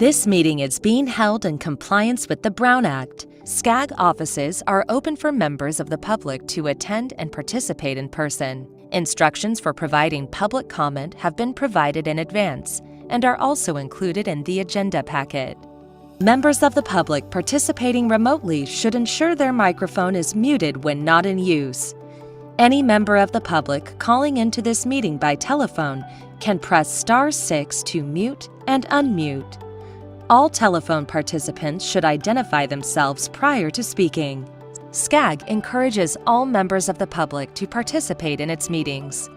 This meeting is being held in compliance with the Brown Act. SCAG offices are open for members of the public to attend and participate in person. Instructions for providing public comment have been provided in advance and are also included in the agenda packet. Members of the public participating remotely should ensure their microphone is muted when not in use. Any member of the public calling into this meeting by telephone can press *6 to mute and unmute. All telephone participants should identify themselves prior to speaking. SCAG encourages all members of the public to participate in its meetings.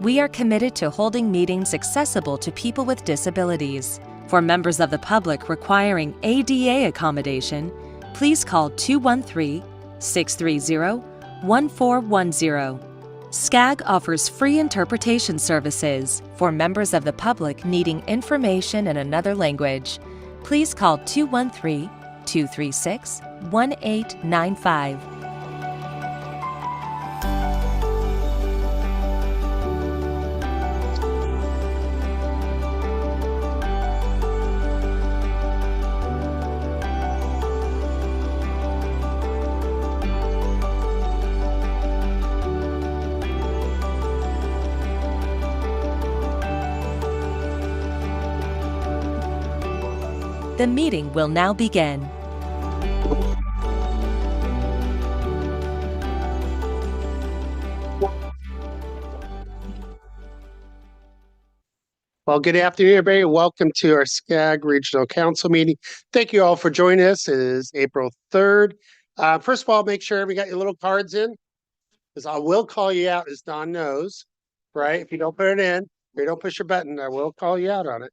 We are committed to holding meetings accessible to people with disabilities. For members of the public requiring ADA accommodation, please call 213-630-1410. SCAG offers free interpretation services for members of the public needing information in another language. Please call 213-236-1895. The meeting will now begin. Well, good afternoon, everybody. Welcome to our SCAG Regional Council meeting. Thank you all for joining us. It is April 3rd. First of all, make sure we got your little cards in, because I will call you out, as Don knows, right? If you don't put it in, or you don't push your button, I will call you out on it.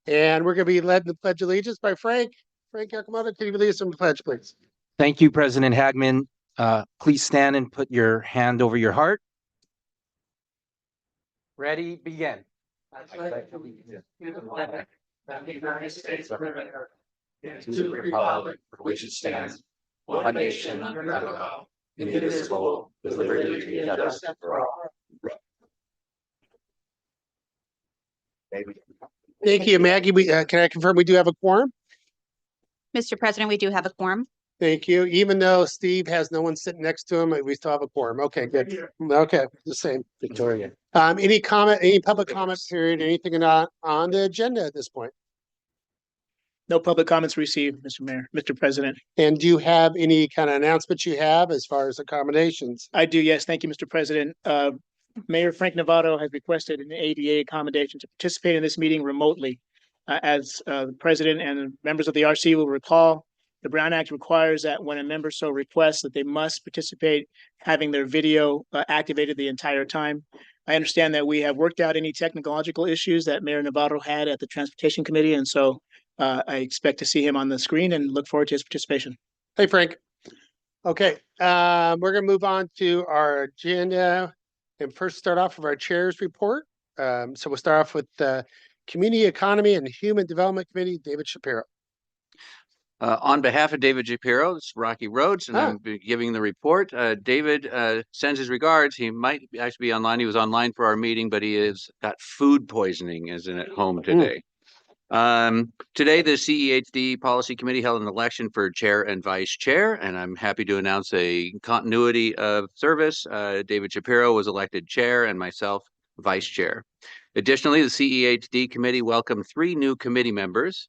And we're going to be led in the Pledge of Allegiance by Frank. Frank Yakamoto, can you lead us in the pledge, please? Thank you, President Hagman. Please stand and put your hand over your heart. Ready, begin. The United States of America, and to the republic for which it stands, one nation under God, indivisible, with liberty and justice for all. Thank you, Maggie. Can I confirm we do have a quorum? Mr. President, we do have a quorum. Thank you. Even though Steve has no one sitting next to him, we still have a quorum. Okay, good. Okay, the same. Victoria. Any comment, any public comment period, anything on the agenda at this point? No public comments received, Mr. Mayor, Mr. President. And do you have any kind of announcements you have as far as accommodations? I do, yes. Thank you, Mr. President. Mayor Frank Novato has requested an ADA accommodation to participate in this meeting remotely. As the President and members of the RC will recall, the Brown Act requires that when a member so requests that they must participate having their video activated the entire time. I understand that we have worked out any technological issues that Mayor Novato had at the Transportation Committee, and so I expect to see him on the screen and look forward to his participation. Hey, Frank. Okay, we're going to move on to our agenda and first start off with our chair's report. So we'll start off with the Community Economy and Human Development Committee, David Shapiro. On behalf of David Shapiro, it's Rocky Rhodes, and I'm giving the report. David sends his regards. He might actually be online. He was online for our meeting, but he has got food poisoning, isn't at home today. Today, the CEHD Policy Committee held an election for chair and vice chair, and I'm happy to announce a continuity of service. David Shapiro was elected chair and myself vice chair. Additionally, the CEHD committee welcomed 3 new committee members.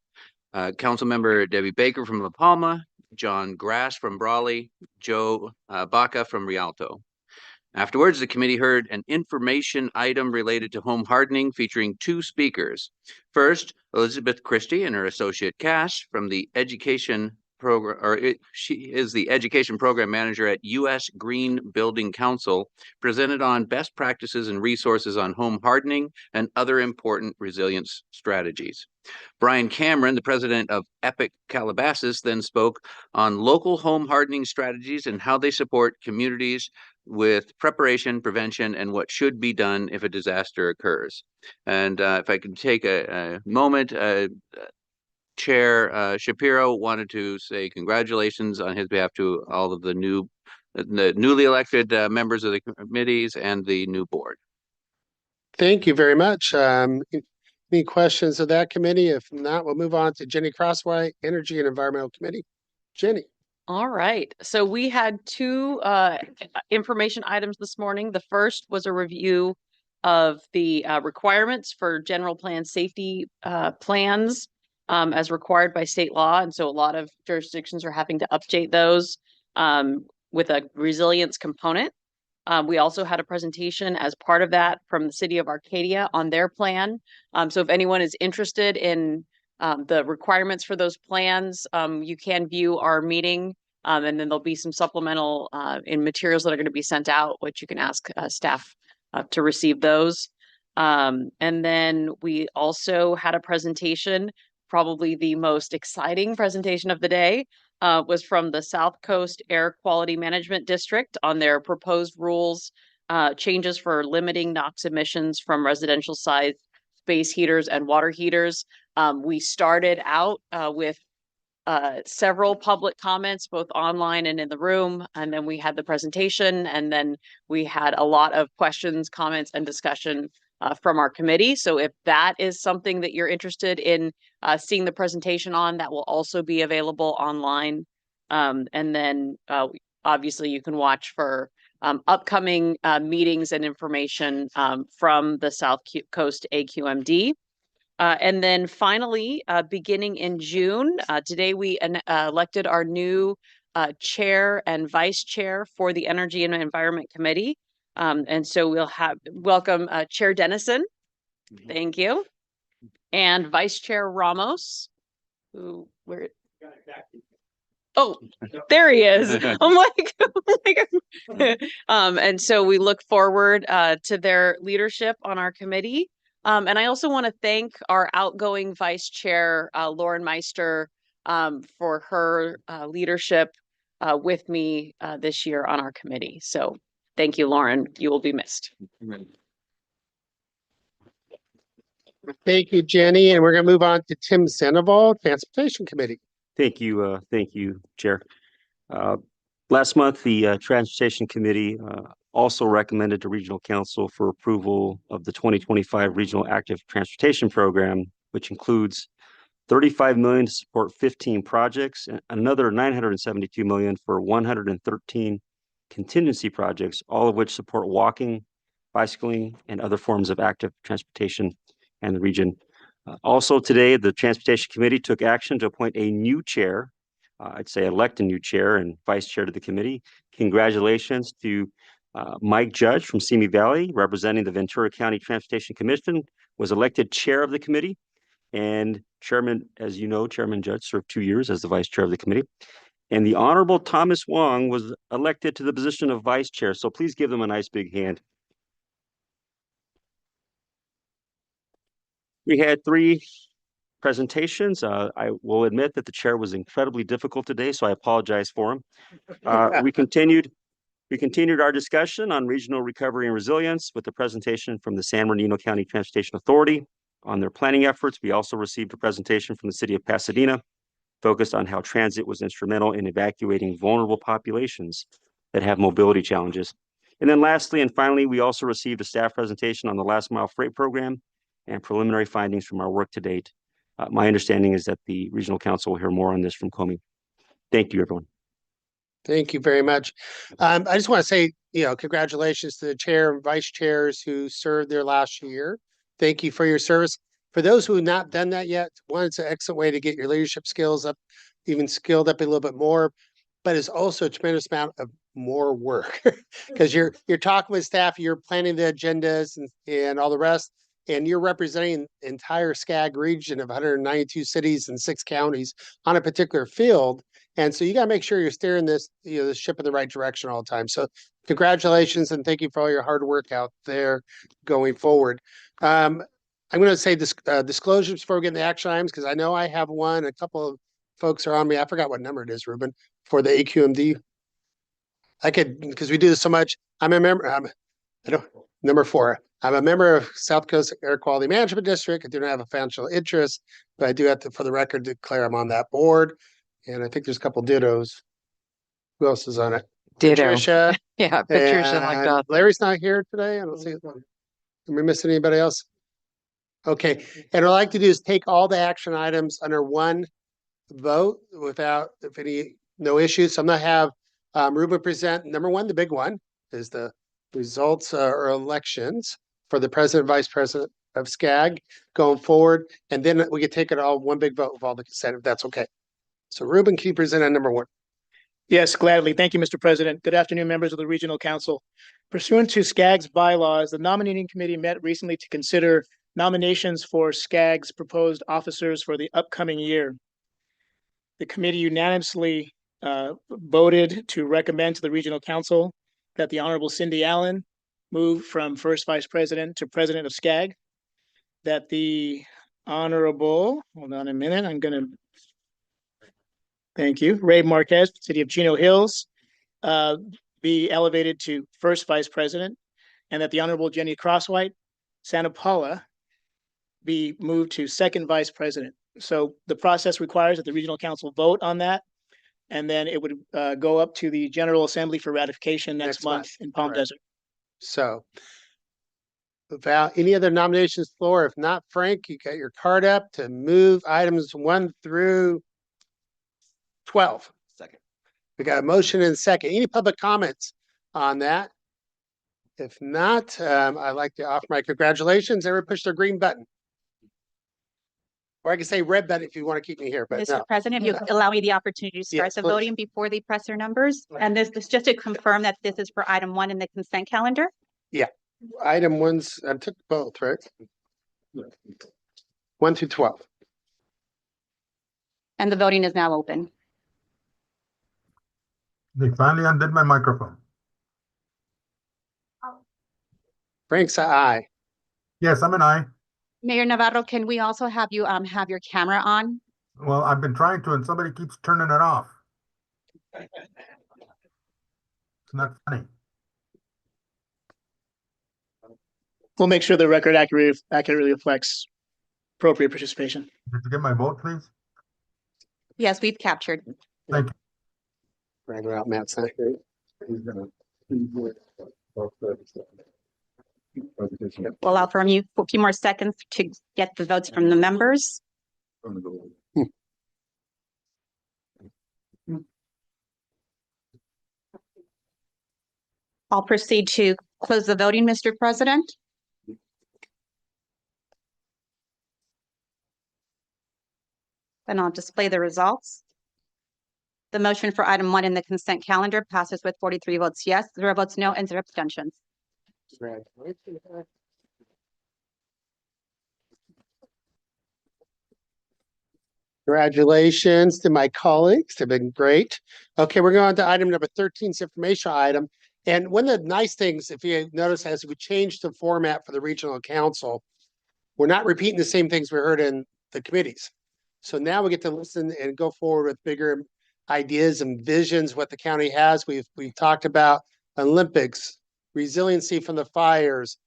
Councilmember Debbie Baker from La Palma, John Grass from Brawley, Joe Baca from Rialto. Afterwards, the committee heard an information item related to home hardening featuring 2 speakers. First, Elizabeth Christie and her associate Cass from the education program, she is the education program manager at U.S. Green Building Council, presented on best practices and resources on home hardening and other important resilience strategies. Brian Cameron, the president of Epic Calabasas, then spoke on local home hardening strategies and how they support communities with preparation, prevention, and what should be done if a disaster occurs. And if I could take a moment, Chair Shapiro wanted to say congratulations on his behalf to all of the newly elected members of the committees and the new board. Thank you very much. Any questions of that committee? If not, we'll move on to Jenny Crosswhite, Energy and Environmental Committee. Jenny. All right, so we had two information items this morning. The first was a review of the requirements for general plan safety plans as required by state law. And so a lot of jurisdictions are having to update those with a resilience component. We also had a presentation as part of that from the city of Arcadia on their plan. So if anyone is interested in the requirements for those plans, you can view our meeting, and then there'll be some supplemental in materials that are going to be sent out, which you can ask staff to receive those. And then we also had a presentation, probably the most exciting presentation of the day, was from the South Coast Air Quality Management District on their proposed rules, changes for limiting NOx emissions from residential size space heaters and water heaters. We started out with several public comments, both online and in the room, and then we had the presentation, and then we had a lot of questions, comments, and discussion from our committee. So if that is something that you're interested in seeing the presentation on, that will also be available online. And then obviously you can watch for upcoming meetings and information from the South Coast AQMD. And then finally, beginning in June, today we elected our new chair and vice chair for the Energy and Environment Committee. And so we'll welcome Chair Dennison. Thank you. And Vice Chair Ramos, who oh, there he is. I'm like, oh my God. And so we look forward to their leadership on our committee. And I also want to thank our outgoing Vice Chair, Lauren Meister, for her leadership with me this year on our committee. So thank you, Lauren. You will be missed. Thank you, Jenny. And we're going to move on to Tim Sandoval, Transportation Committee. Thank you, Chair. Last month, the Transportation Committee also recommended to Regional Council for approval of the 2025 Regional Active Transportation Program, which includes $35 million to support 15 projects and another $972 million for 113 contingency projects, all of which support walking, bicycling, and other forms of active transportation in the region. Also today, the Transportation Committee took action to appoint a new chair. I'd say elect a new chair and vice chair to the committee. Congratulations to Mike Judge from Simi Valley, representing the Ventura County Transportation Commission, was elected chair of the committee. And Chairman, as you know, Chairman Judge served 2 years as the vice chair of the committee. And the Honorable Thomas Wong was elected to the position of vice chair. So please give them a nice big hand. We had 3 presentations. I will admit that the chair was incredibly difficult today, so I apologize for him. We continued our discussion on regional recovery and resilience with the presentation from the San Bernardino County Transportation Authority on their planning efforts. We also received a presentation from the city of Pasadena, focused on how transit was instrumental in evacuating vulnerable populations that have mobility challenges. And then lastly, and finally, we also received a staff presentation on the last mile freight program and preliminary findings from our work to date. My understanding is that the Regional Council will hear more on this from Comey. Thank you, everyone. Thank you very much. I just want to say, congratulations to the chair and vice chairs who served there last year. Thank you for your service. For those who have not done that yet, one, it's an excellent way to get your leadership skills up, even skilled up a little bit more, but it's also a tremendous amount of more work because you're talking with staff, you're planning the agendas and all the rest, and you're representing the entire SCAG region of 192 cities and 6 counties on a particular field. And so you got to make sure you're steering this ship in the right direction all the time. So congratulations and thank you for all your hard work out there going forward. I'm going to say disclosures before we get into action items, because I know I have one. A couple of folks are on me. I forgot what number it is, Ruben, for the AQMD. I could, because we do this so much. I'm a member. Number 4. I'm a member of South Coast Air Quality Management District. I do not have a financial interest, but I do have to, for the record, declare I'm on that board. And I think there's a couple dittos. Who else is on it? Ditto. Patricia. Yeah, Patricia like that. Larry's not here today. I don't see. Am I missing anybody else? Okay, and what I'd like to do is take all the action items under one vote without, if any, no issues. So I'm gonna have Ruben present. Number one, the big one is the results or elections for the president, vice president of SCAG going forward. And then we could take it all one big vote with all the consent, if that's okay. So Ruben, can you present on number one? Yes, gladly. Thank you, Mr. President. Good afternoon, members of the Regional Council. Pursuant to SCAG's bylaws, the nominating committee met recently to consider nominations for SCAG's proposed officers for the upcoming year. The committee unanimously voted to recommend to the Regional Council that the Honorable Cindy Allen move from first vice president to president of SCAG, that the Honorable, hold on a minute, thank you, Ray Marquez, City of Chino Hills, be elevated to first vice president, and that the Honorable Jenny Crosswhite, Santa Paula, be moved to second vice president. So the process requires that the Regional Council vote on that, and then it would go up to the General Assembly for ratification next month in Palm Correct. Desert. So without any other nominations floor, if not, Frank, you got your card up to move items 1 through 12. Second. We got a motion and a second. Any public comments on that? If not, I'd like to offer my congratulations. Everyone push their green button. Or I can say red button if you want to keep me here, but Mr. no. President, if you allow me the opportunity to start Yes, the please. voting before they press their numbers. And this is just to confirm that this is for item 1 in the consent calendar. Item one's, I took both, right? 1 through 12. And the voting is now open. They finally undid my microphone. Frank's aye. Yes, I'm an aye. Mayor Navarro, can we also have you have your camera on? Well, I've been trying to, and somebody keeps turning it off. It's not funny. We'll make sure the record accurately reflects appropriate participation. Did you get my vote, please? Yes, we've captured. Thank you. Drag it out, Matt's not here. We'll allow for you a few more seconds to get the votes from the members. I'll proceed to close the voting, Mr. President. Then I'll display the results. The motion for item 1 in the consent calendar passes with 43 votes yes, 0 votes no, and 0 abstentions. Congratulations to my colleagues. They've been great. Okay, we're going on to item number 13, it's informational item. And one of the nice things, if you notice, as we changed the format for the regional council, we're not repeating the same things we heard in the committees. So now we get to listen and go forward with bigger ideas and visions, what the county has. We've talked about Olympics, resiliency from the fires,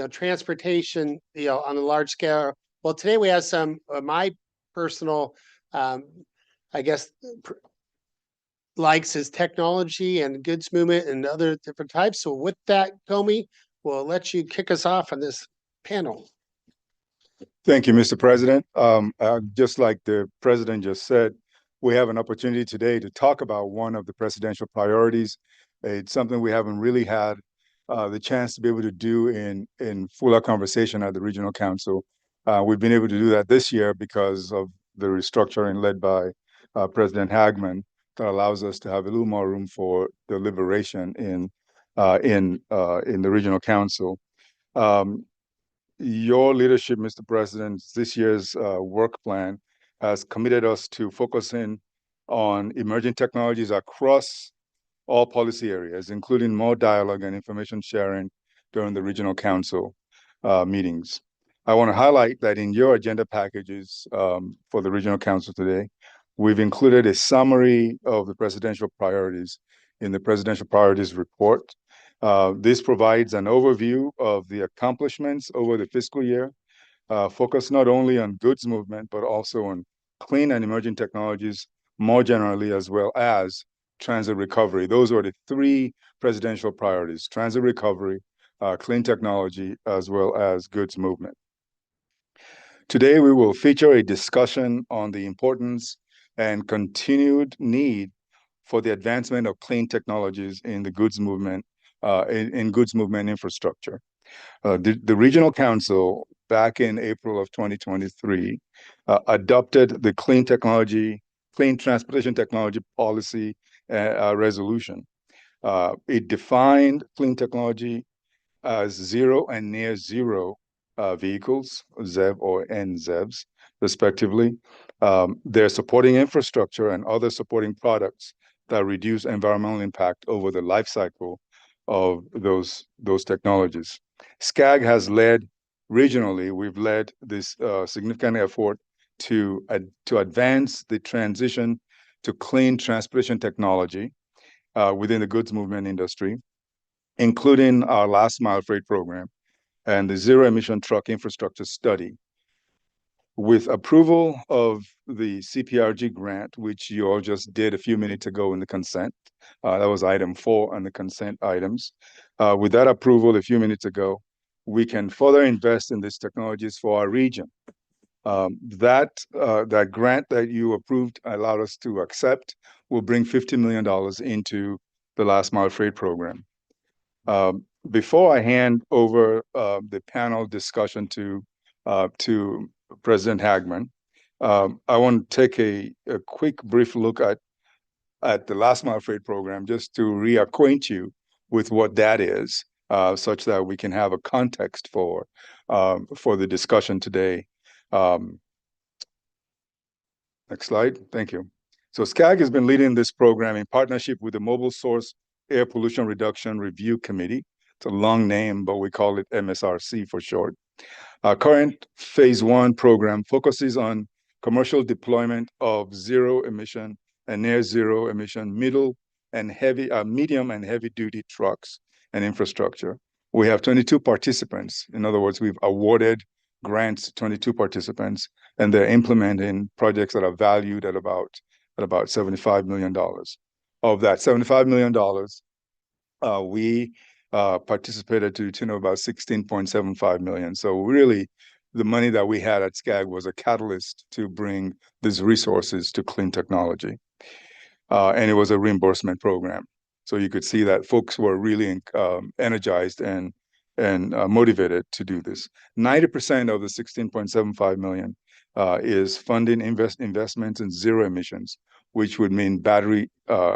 transportation, on a large scale. Well, today we have some my personal, I guess, likes is technology and goods movement and other different types. So with that, Comey, we'll let you kick us off on this panel. Thank you, Mr. President. Just like the president just said, we have an opportunity today to talk about one of the presidential priorities. It's something we haven't really had the chance to be able to do in fuller conversation at the Regional Council. We've been able to do that this year because of the restructuring led by President Hagman that allows us to have a little more room for deliberation in the Regional Council. Your leadership, Mr. President, this year's work plan has committed us to focusing on emerging technologies across all policy areas, including more dialogue and information sharing during the Regional Council meetings. I want to highlight that in your agenda packages for the Regional Council today, we've included a summary of the presidential priorities in the Presidential Priorities Report. This provides an overview of the accomplishments over the fiscal year, focused not only on goods movement, but also on clean and emerging technologies more generally, as well as transit recovery. Those are the 3 presidential priorities: transit recovery, clean technology, as well as goods movement. Today, we will feature a discussion on the importance and continued need for the advancement of clean technologies in the goods movement, in goods movement infrastructure. The Regional Council, back in April of 2023, adopted the Clean Transportation Technology Policy Resolution. It defined clean technology as zero and near zero vehicles, ZEV or NZEVs, respectively. Their supporting infrastructure and other supporting products that reduce environmental impact over the life cycle of those technologies. SCAG has led regionally. We've led this significant effort to advance the transition to clean transportation technology within the goods movement industry, including our last mile freight program and the zero emission truck infrastructure study. With approval of the CPRG grant, which you all just did a few minutes ago in the consent, that was item 4 on the consent items. With that approval a few minutes ago, we can further invest in these technologies for our region. That grant that you approved allowed us to accept will bring $50 million into the last mile freight program. Before I hand over the panel discussion to President Hagman, I want to take a quick brief look at the last mile freight program just to reacquaint you with what that is, such that we can have a context for the discussion today. Next slide. Thank you. So SCAG has been leading this program in partnership with the Mobile Source Air Pollution Reduction Review Committee. It's a long name, but we call it MSRC for short. Our current phase 1 program focuses on commercial deployment of zero emission and near zero emission medium and heavy duty trucks and infrastructure. We have 22 participants. In other words, we've awarded grants to 22 participants, and they're implementing projects that are valued at about $75 million. Of that $75 million, we participated to the tune of about 16.75 million. So really, the money that we had at SCAG was a catalyst to bring these resources to clean technology. And it was a reimbursement program. So you could see that folks were really energized and motivated to do this. 90% of the 16.75 million is funding investments in zero emissions, which would mean battery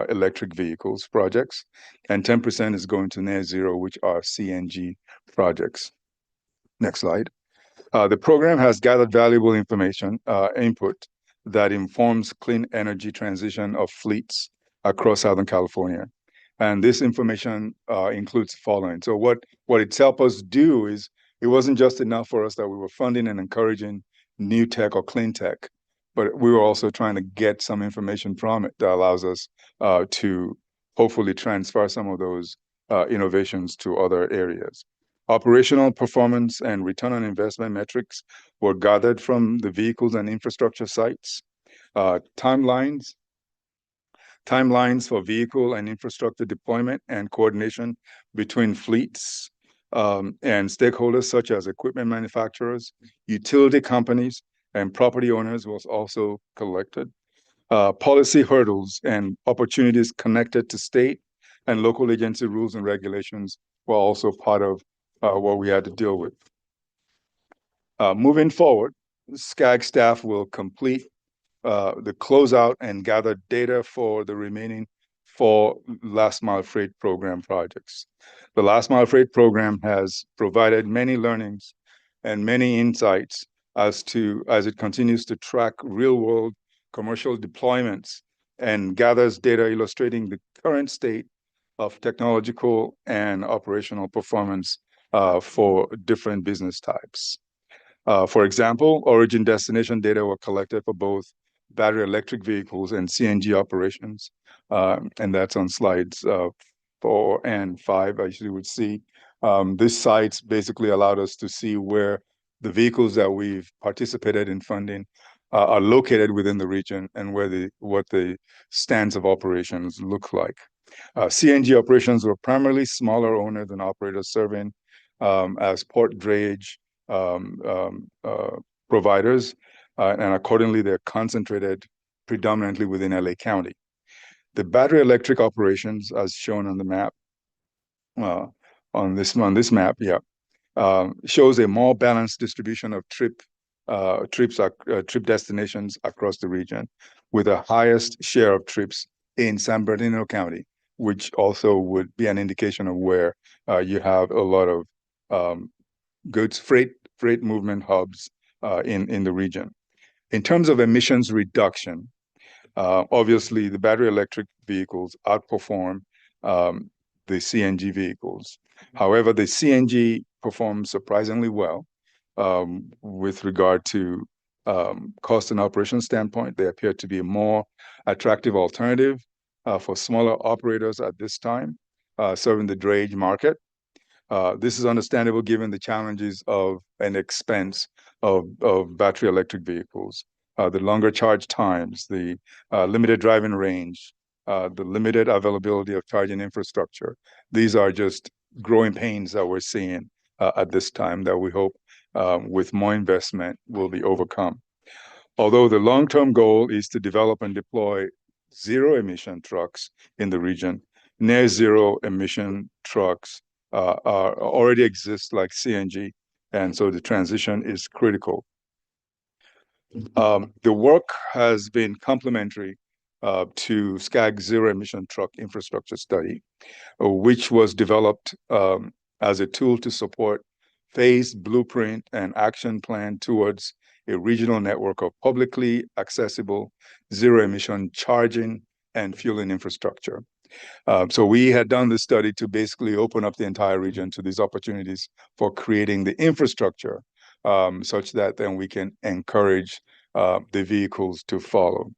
electric vehicles projects, and 10% is going to near zero, which are CNG projects. Next slide. The program has gathered valuable information, input that informs clean energy transition of fleets across Southern California. And this information includes the following. So what it's helped us do is, it wasn't just enough for us that we were funding and encouraging new tech or clean tech, but we were also trying to get some information from it that allows us to hopefully transfer some of those innovations to other areas. Operational performance and return on investment metrics were gathered from the vehicles and infrastructure sites. Timelines for vehicle and infrastructure deployment and coordination between fleets and stakeholders such as equipment manufacturers, utility companies, and property owners was also collected. Policy hurdles and opportunities connected to state and local agency rules and regulations were also part of what we had to deal with. Moving forward, SCAG staff will complete the closeout and gather data for the remaining 4 last mile freight program projects. The last mile freight program has provided many learnings and many insights as it continues to track real world commercial deployments and gathers data illustrating the current state of technological and operational performance for different business types. For example, origin destination data were collected for both battery electric vehicles and CNG operations. And that's on slides 4 and 5, as you would see. These sites basically allowed us to see where the vehicles that we've participated in funding are located within the region and what the stands of operations look like. CNG operations were primarily smaller owners and operators serving as port drayage, providers, and accordingly, they're concentrated predominantly within LA County. The battery electric operations, as shown on the map, on this map, shows a more balanced distribution of trip destinations across the region, with the highest share of trips in San Bernardino County, which also would be an indication of where you have a lot of goods freight movement hubs in the region. In terms of emissions reduction, obviously the battery electric vehicles outperform the CNG vehicles. However, the CNG performs surprisingly well with regard to cost and operation standpoint. They appear to be a more attractive alternative for smaller operators at this time, serving the drayage market. This is understandable given the challenges of an expense of battery electric vehicles, the longer charge times, the limited driving range, the limited availability of charging infrastructure. These are just growing pains that we're seeing at this time that we hope with more investment will be overcome. Although the long-term goal is to develop and deploy zero-emission trucks in the region, near zero emission trucks already exist like CNG, and so the transition is critical. The work has been complementary to SCAG zero emission truck infrastructure study, which was developed as a tool to support phased blueprint and action plan towards a regional network of publicly accessible zero emission charging and fueling infrastructure. So we had done this study to basically open up the entire region to these opportunities for creating the infrastructure such that then we can encourage the vehicles to follow.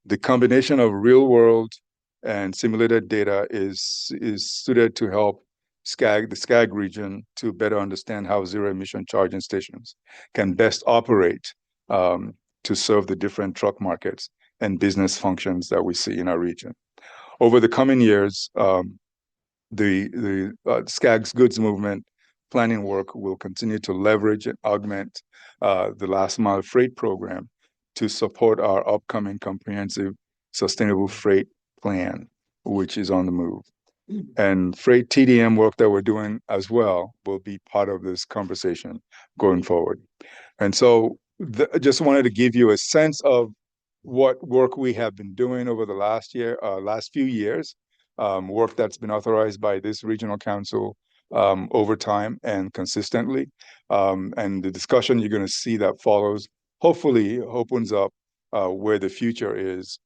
The combination of real world and simulated data is suited to help the SCAG region to better understand how zero emission charging stations can best operate to serve the different truck markets and business functions that we see in our region. Over the coming years, the SCAG's goods movement planning work will continue to leverage and augment the last mile freight program to support our upcoming comprehensive sustainable freight plan, which is on the move. And freight TDM work that we're doing as well will be part of this conversation going forward. And so I just wanted to give you a sense of what work we have been doing over the last few years, work that's been authorized by this regional council over time and consistently. And the discussion you're going to see that follows hopefully opens up where the future is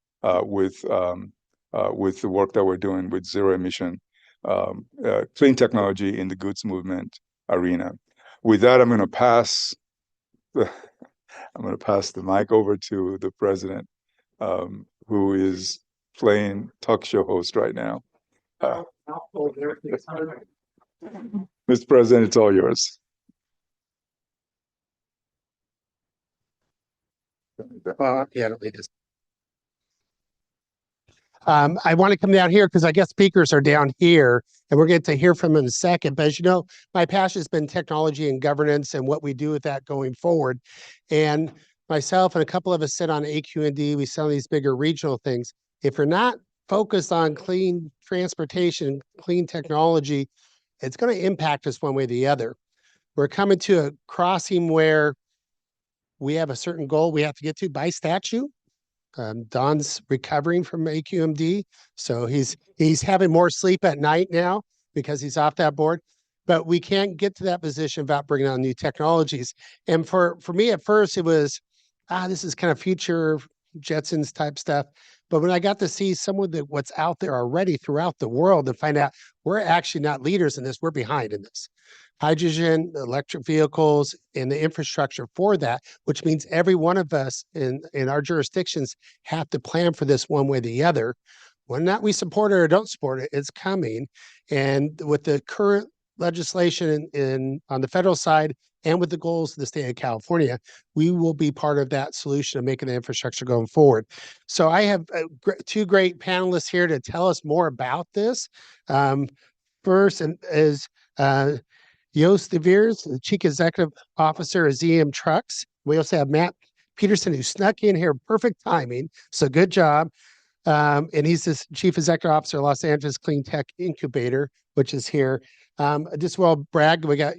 with the work that we're doing with zero emission clean technology in the goods movement arena. With that, I'm going to pass the mic over to the president, who is playing talk show host right now. Mr. President, it's all yours. I want to come down here because I guess speakers are down here and we're going to hear from them in a second. But as you know, my passion has been technology and governance and what we do with that going forward. And myself and a couple of us sit on AQ&D. We sell these bigger regional things. If you're not focused on clean transportation, clean technology, it's going to impact us one way or the other. We're coming to a crossing where we have a certain goal we have to get to by statute. Don's recovering from AQMD, so he's having more sleep at night now because he's off that board. But we can't get to that position without bringing on new technologies. And for me at first, it was, this is kind of future Jetsons type stuff. But when I got to see some of what's out there already throughout the world and find out we're actually not leaders in this, we're behind in this. Hydrogen, electric vehicles, and the infrastructure for that, which means every one of us in our jurisdictions have to plan for this one way or the other. Whether or not we support it or don't support it, it's coming. And with the current legislation on the federal side and with the goals of the state of California, we will be part of that solution of making the infrastructure going forward. So I have two great panelists here to tell us more about this. First is Joost de Veers, the Chief Executive Officer of ZM Trucks. We also have Matt Peterson, who snuck in here, perfect timing. So good job. And he's the Chief Executive Officer of Los Angeles Clean Tech Incubator, which is here. Just well bragged, we got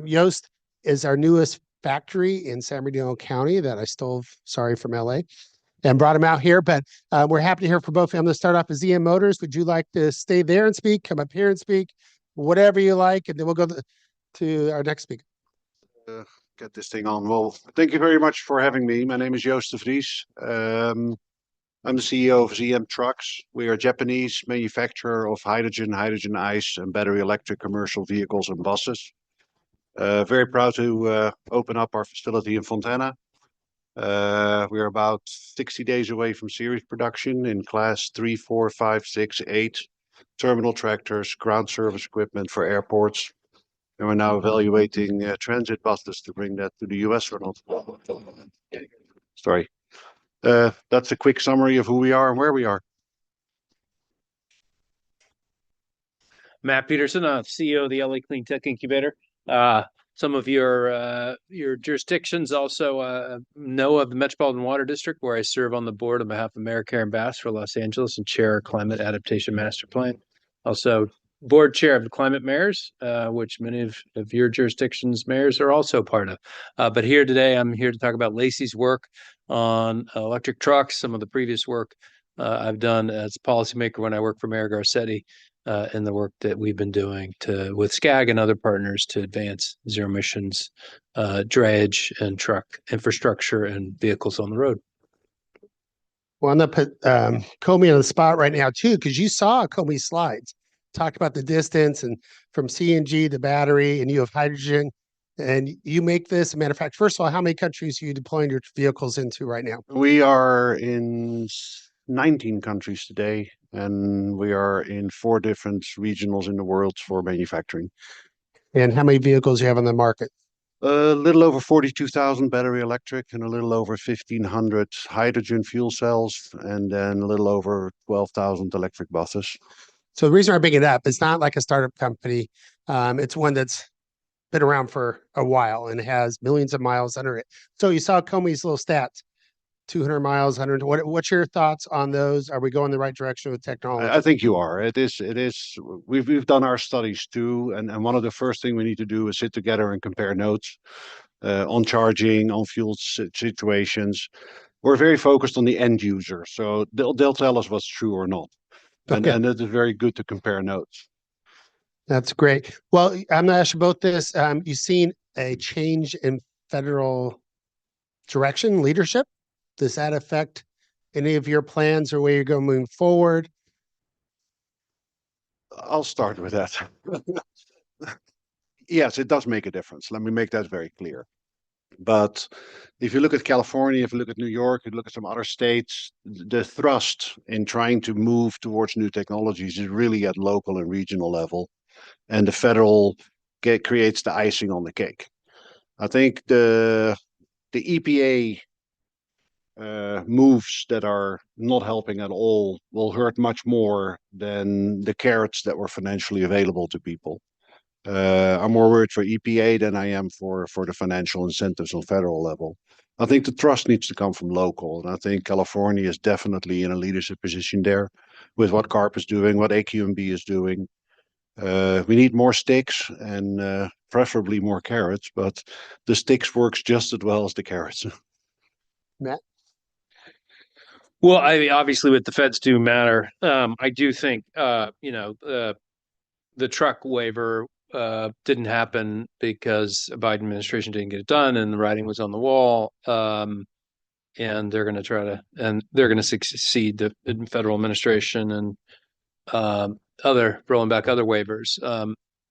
Yost is our newest factory in San Bernardino County that I stole, sorry, from LA, and brought him out here. But we're happy to hear from both of them. I'm going to start off with ZM Motors. Would you like to stay there and speak? Come up here and speak, whatever you like, and then we'll go to our next speaker. Get this thing on. Well, thank you very much for having me. My name is Joost de Vries. I'm the CEO of ZM Trucks. We are a Japanese manufacturer of hydrogen, hydrogen ice, and battery electric commercial vehicles and buses. Very proud to open up our facility in Fontana. We're about 60 days away from series production in class 3, 4, 5, 6, 8 terminal tractors, ground service equipment for airports. And we're now evaluating transit buses to bring that to the US or not. Sorry. That's a quick summary of who we are and where we are. Matt Peterson, CEO of the LA Clean Tech Incubator. Some of your jurisdictions also know of the Metropolitan Water District, where I serve on the board on behalf of Mayor Karen Bass for Los Angeles and chair Climate Adaptation Master Plan. Also board chair of the Climate Mayors, which many of your jurisdictions mayors are also part of. But here today, I'm here to talk about Lacey's work on electric trucks, some of the previous work I've done as a policymaker when I worked for Mayor Garcetti, and the work that we've been doing with SCAG and other partners to advance zero emissions drayage and truck infrastructure and vehicles on the road. Well, I'm going to put Comey on the spot right now, too, because you saw Comey's slides. Talk about the distance and from CNG to battery, and you have hydrogen, and you make this a manufacturer. First of all, how many countries are you deploying your vehicles into right now? We are in 19 countries today, and we are in 4 different regionals in the world for manufacturing. And how many vehicles do you have on the market? A little over 42,000 battery electric and a little over 1,500 hydrogen fuel cells, and then a little over 12,000 electric buses. So the reason I bring it up, it's not like a startup company. It's one that's been around for a while and has millions of miles under it. So you saw Comey's little stats, 200 miles, 100. What's your thoughts on those? Are we going the right direction with technology? I think you are. It is. We've done our studies too, and one of the first things we need to do is sit together and compare notes on charging, on fuel situations. We're very focused on the end user, so they'll tell us what's true or not. And it is very good to compare notes. That's great. Well, I'm going to ask you both this. You've seen a change in federal direction, leadership. Does that affect any of your plans or where you're going moving forward? I'll start with that. Yes, it does make a difference. Let me make that very clear. But if you look at California, if you look at New York, if you look at some other states, the thrust in trying to move towards new technologies is really at local and regional level. And the federal creates the icing on the cake. I think the EPA moves that are not helping at all will hurt much more than the carrots that were financially available to people. I'm more worried for EPA than I am for the financial incentives on federal level. I think the trust needs to come from local, and I think California is definitely in a leadership position there with what CARP is doing, what AQMB is doing. We need more sticks and preferably more carrots, but the sticks works just as well as the carrots. Matt? Well, I mean, obviously, what the feds do matter. I do think, the truck waiver didn't happen because the Biden administration didn't get it done, and the writing was on the wall. And they're going to succeed the federal administration and rolling back other waivers.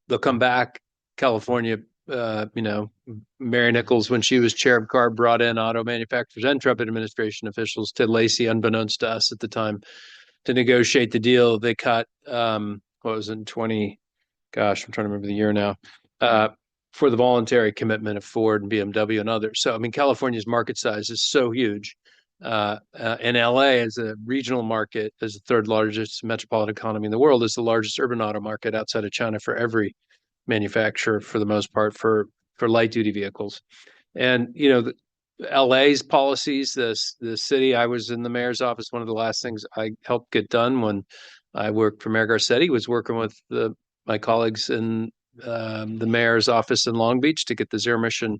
They'll come back. California, Mary Nichols, when she was chair of CARB, brought in auto manufacturers and Trump administration officials to Lacey, unbeknownst to us at the time, to negotiate the deal. They cut, what was it, I'm trying to remember the year now, for the voluntary commitment of Ford and BMW and others. So, I mean, California's market size is so huge. And LA as a regional market, as the 3rd largest metropolitan economy in the world, is the largest urban auto market outside of China for every manufacturer, for the most part, for light duty vehicles. And, LA's policies, the city, I was in the mayor's office. One of the last things I helped get done when I worked for Mayor Garcetti was working with my colleagues in the mayor's office in Long Beach to get the zero emission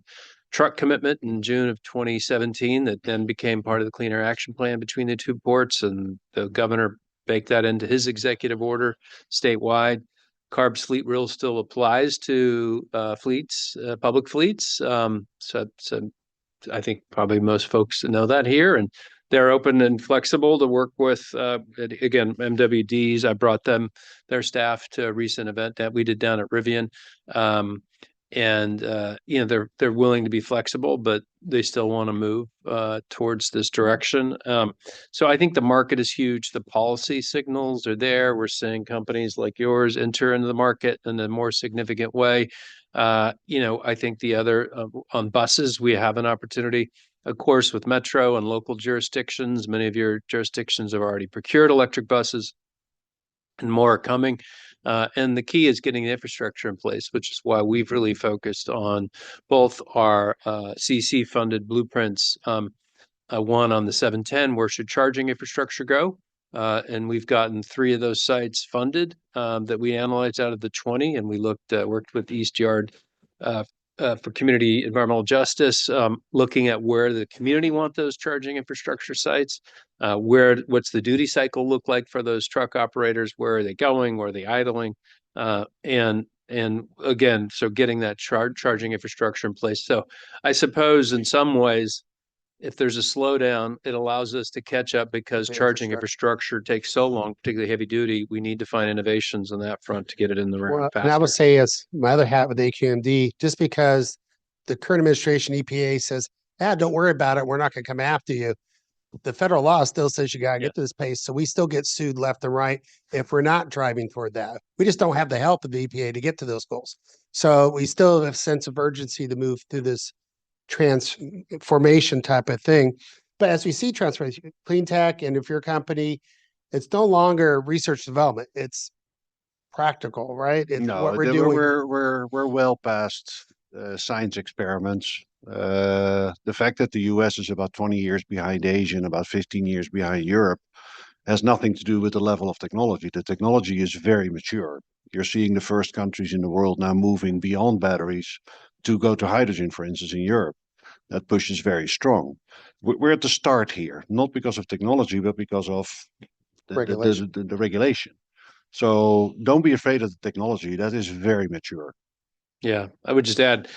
truck commitment in June of 2017 that then became part of the Clean Air Action Plan between the two ports, and the governor baked that into his executive order statewide. CARB's fleet rule still applies to fleets, public fleets. So I think probably most folks know that here, and they're open and flexible to work with, again, MWDs. I brought their staff to a recent event that we did down at Rivian. And they're willing to be flexible, but they still want to move towards this direction. So I think the market is huge. The policy signals are there. We're seeing companies like yours enter into the market in a more significant way. I think the other on buses, we have an opportunity, of course, with Metro and local jurisdictions. Many of your jurisdictions have already procured electric buses, and more are coming. And the key is getting the infrastructure in place, which is why we've really focused on both our CC funded blueprints. One on the 710, where should charging infrastructure go? And we've gotten 3 of those sites funded that we analyzed out of the 20, and we worked with East Yard for community environmental justice, looking at where the community want those charging infrastructure sites, what's the duty cycle look like for those truck operators, where are they going, where are they idling, and again, so getting that charging infrastructure in place. So I suppose in some ways, if there's a slowdown, it allows us to catch up because charging infrastructure takes so long, particularly heavy duty. We need to find innovations on that front to get it in the Well, round and I would faster. say as my other hat with AQMD, just because the current administration, EPA says, don't worry about it, we're not going to come after you. The federal law still says you got to get to this pace. So we still get sued left and right if we're not driving toward that. We just don't have the help of the EPA to get to those goals. So we still have a sense of urgency to move through this transformation type of thing. But as we see transformation, clean tech, and if you're a company, it's no longer research development, it's practical, right? It's No, what we're doing. we're well past science experiments. The fact that the US is about 20 years behind Asia and about 15 years behind Europe has nothing to do with the level of technology. The technology is very mature. You're seeing the first countries in the world now moving beyond batteries to go to hydrogen, for instance, in Europe. That push is very strong. We're at the start here, not because of technology, but because of the regulation. So don't be afraid of the technology. That is very mature. Yeah, I would just add,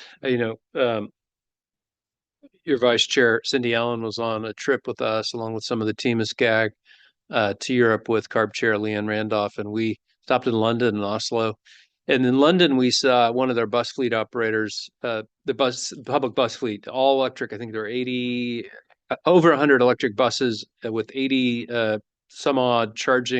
your vice chair, Cindy Allen, was on a trip with us along with some of the team of SCAG to Europe with CARB chair Leanne Randolph, and we stopped in London and Oslo. And in London, we saw one of their bus fleet operators, the public bus fleet, all electric. I think there are over 100 electric buses with 80 some odd charge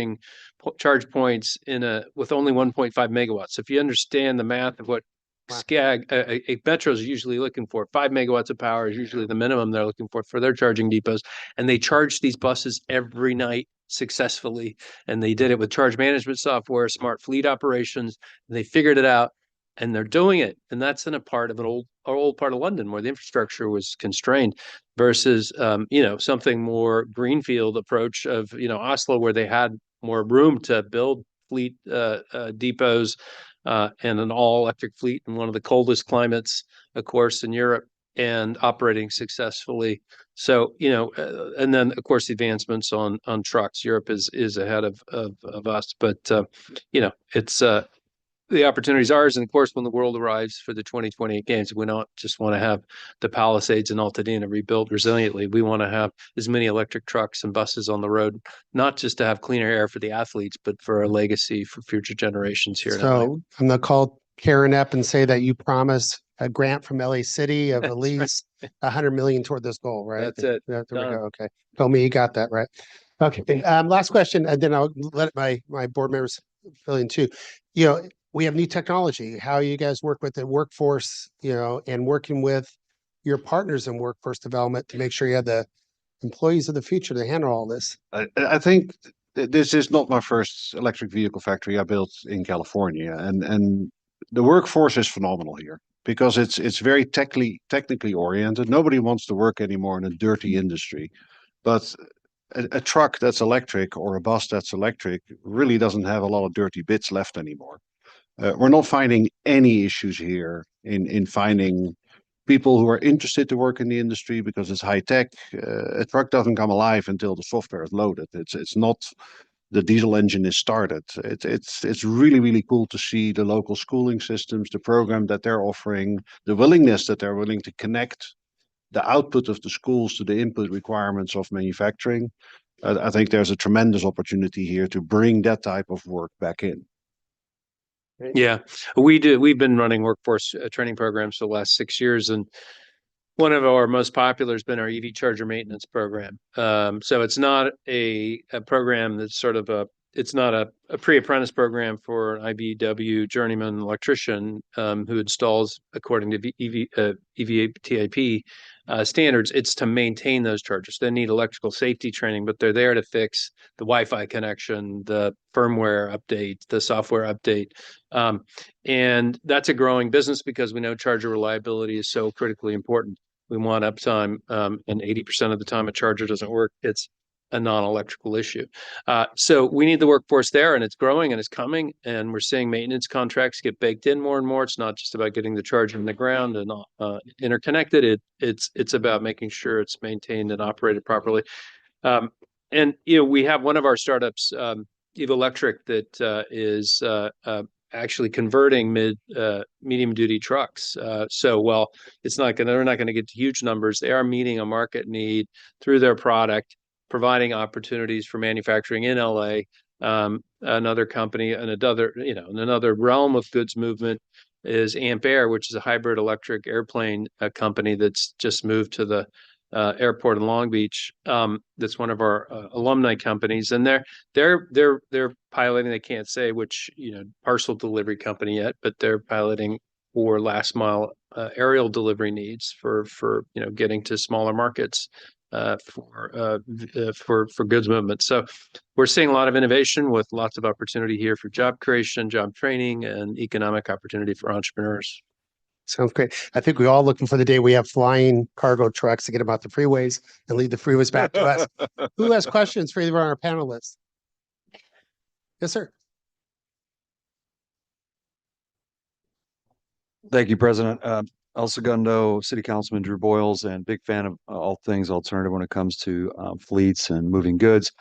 points with only 1.5 megawatts. So if you understand the math of what SCAG, a Metro is usually looking for, 5 megawatts of power is usually the minimum they're looking for their charging depots. And they charge these buses every night successfully. And they did it with charge management software, smart fleet operations, and they figured it out, and they're doing it. And that's in a part of an old part of London where the infrastructure was constrained versus, something more greenfield approach of, Oslo, where they had more room to build fleet depots and an all electric fleet in one of the coldest climates, of course, in Europe, and operating successfully. So, and then of course the advancements on trucks. Europe is ahead of us, but it's the opportunity is ours. And of course, when the world arrives for the 2028 games, we don't just want to have the Palisades and Altadena rebuilt resiliently. We want to have as many electric trucks and buses on the road, not just to have cleaner air for the athletes, but for our legacy for future generations here. So I'm going to call Karen up and say that you promised a grant from LA City of at least 100 million toward this goal, right? That's it. There we go. Okay. Told me you got that right. Okay. Last question, and then I'll let my board members fill in too. We have new technology. How you guys work with the workforce, and working with your partners in workforce development to make sure you have the employees of the future to handle all this. I think this is not my first electric vehicle factory I built in California, and the workforce is phenomenal here. because it's very technically oriented. Nobody wants to work anymore in a dirty industry, but a truck that's electric or a bus that's electric really doesn't have a lot of dirty bits left anymore. We're not finding any issues here in finding people who are interested to work in the industry because it's high tech. A truck doesn't come alive until the software is loaded. It's not the diesel engine is started. It's really cool to see the local schooling systems, the program that they're offering, the willingness that they're willing to connect the output of the schools to the input requirements of manufacturing. I think there's a tremendous opportunity here to bring that type of work back in. Yeah, we do. We've been running workforce training programs for the last 6 years, and one of our most popular has been our EV charger maintenance program. So it's not a program that's sort of it's not a pre-apprentice program for an IBEW journeyman electrician who installs according to EVTIP standards. It's to maintain those chargers. They need electrical safety training, but they're there to fix the Wi-Fi connection, the firmware update, the software update. And that's a growing business because we know charger reliability is so critically important. We want uptime, and 80% of the time a charger doesn't work, it's a non-electrical issue. So we need the workforce there, and it's growing and it's coming, and we're seeing maintenance contracts get baked in more and more. It's not just about getting the charger in the ground and interconnected. It's about making sure it's maintained and operated properly. And we have one of our startups, Eve Electric, that is actually converting medium duty trucks. So while they're not going to get to huge numbers, they are meeting a market need through their product, providing opportunities for manufacturing in LA. Another company and another realm of goods movement is Ampere, which is a hybrid electric airplane company that's just moved to the airport in Long Beach. That's one of our alumni companies, and they're piloting. They can't say which parcel delivery company yet, but they're piloting for last mile aerial delivery needs for getting to smaller markets for goods movement. So we're seeing a lot of innovation with lots of opportunity here for job creation, job training, and economic opportunity for entrepreneurs. Sounds great. I think we're all looking for the day we have flying cargo trucks to get them out the freeways and leave the freeways back to us. Who has questions for either of our panelists? Yes, sir. Thank you, President. El Segundo, City Councilman Drew Boyles, and big fan of all things alternative when it comes to fleets and moving goods.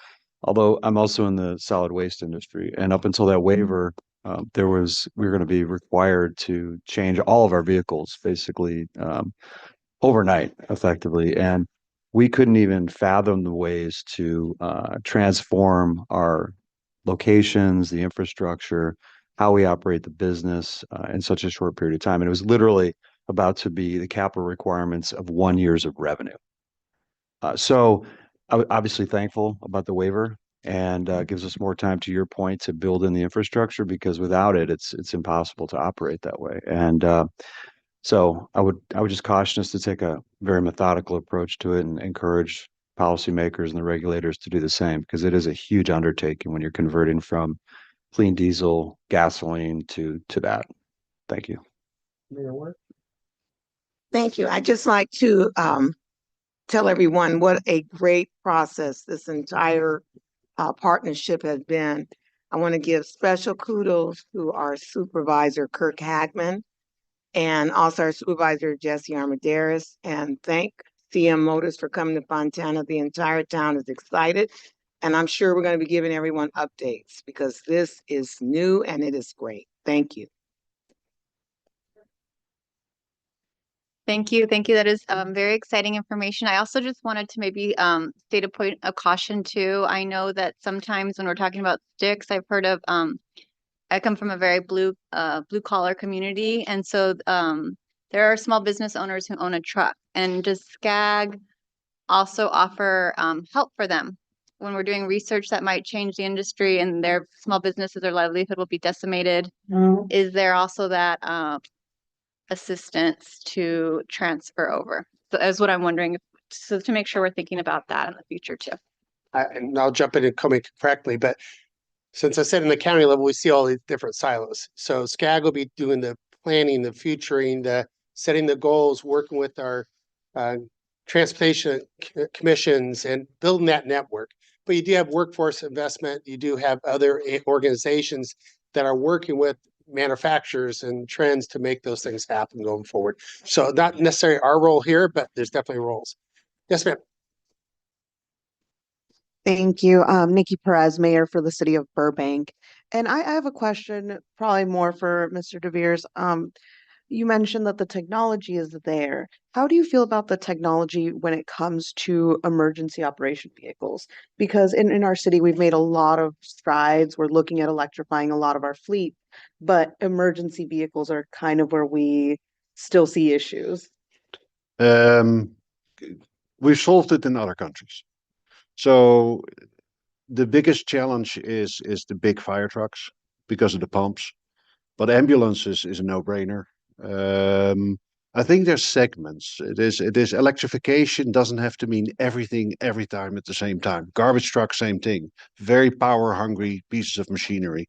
Although I'm also in the solid waste industry, and up until that waiver, we were going to be required to change all of our vehicles basically overnight, effectively, and we couldn't even fathom the ways to transform our locations, the infrastructure, how we operate the business in such a short period of time. And it was literally about to be the capital requirements of 1 year of revenue. So I'm obviously thankful about the waiver, and gives us more time, to your point, to build in the infrastructure, because without it, it's impossible to operate that way. And so I would just caution us to take a very methodical approach to it and encourage policymakers and the regulators to do the same, because it is a huge undertaking when you're converting from clean diesel, gasoline to that. Thank you. Thank you. I'd just like to tell everyone what a great process this entire partnership has been. I want to give special kudos to our supervisor, Kirk Hagman, and also our supervisor, Jesse Armendariz, and thank CM Motors for coming to Fontana. The entire town is excited, and I'm sure we're going to be giving everyone updates because this is new and it is great. Thank you. Thank you. Thank you. That is very exciting information. I also just wanted to maybe state a point of caution too. I know that sometimes when we're talking about sticks, I've heard of, I come from a very blue collar community. And so there are small business owners who own a truck. And does SCAG also offer help for them when we're doing research that might change the industry and their small businesses, their livelihood will be decimated? Is there also that assistance to transfer over? So that's what I'm wondering, so to make sure we're thinking about that in the future too. And I'll jump in and comment correctly, but since I said in the county level, we see all these different silos. So SCAG will be doing the planning, the futuring, the setting the goals, working with our transportation commissions and building that network. But you do have workforce investment. You do have other organizations that are working with manufacturers and trends to make those things happen going forward. So not necessarily our role here, but there's definitely roles. Yes, ma'am. Thank you. Nikki Perez, Mayor for the City of Burbank. And I have a question, probably more for Mr. DeVeers. You mentioned that the technology is there. How do you feel about the technology when it comes to emergency operation vehicles? Because in our city, we've made a lot of strides. We're looking at electrifying a lot of our fleet, but emergency vehicles are kind of where we still see issues. We've solved it in other countries. So the biggest challenge is the big fire trucks because of the pumps, but ambulances is a no-brainer. I think there's segments. It is electrification doesn't have to mean everything every time at the same time. Garbage truck, same thing. Very power hungry pieces of machinery.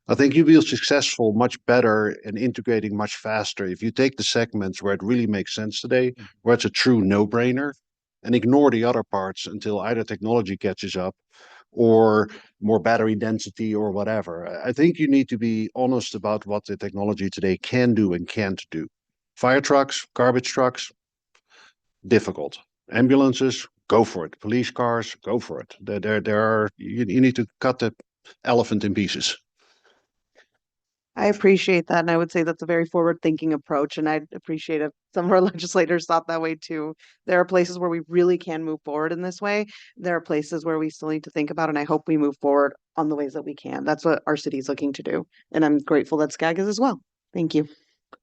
I think you'll be successful much better and integrating much faster if you take the segments where it really makes sense today, where it's a true no-brainer, and ignore the other parts until either technology catches up or more battery density or whatever. I think you need to be honest about what the technology today can do and can't do. Fire trucks, garbage trucks, difficult. Ambulances, go for it. Police cars, go for it. You need to cut the elephant in pieces. I appreciate that. And I would say that's a very forward-thinking approach. And I'd appreciate if some of our legislators thought that way too. There are places where we really can move forward in this way. There are places where we still need to think about, and I hope we move forward on the ways that we can. That's what our city is looking to do. And I'm grateful that SCAG is as well. Thank you.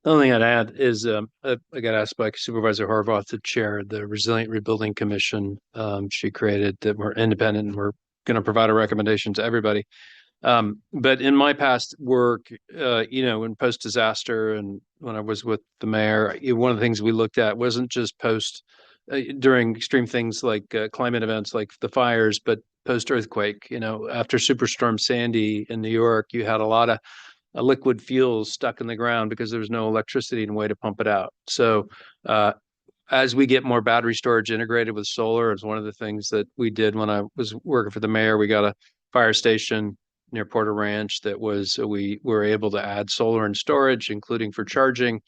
The only thing I'd add is I got asked by Supervisor Horvath to chair the Resilient Rebuilding Commission she created that we're independent and we're going to provide a recommendation to everybody. But in my past work, in post-disaster and when I was with the mayor, one of the things we looked at wasn't just during extreme things like climate events like the fires, but post-earthquake. After Superstorm Sandy in New York, you had a lot of liquid fuels stuck in the ground because there was no electricity and way to pump it out. So as we get more battery storage integrated with solar, it's one of the things that we did when I was working for the mayor. We got a fire station near Porter Ranch we were able to add solar and storage, including for charging.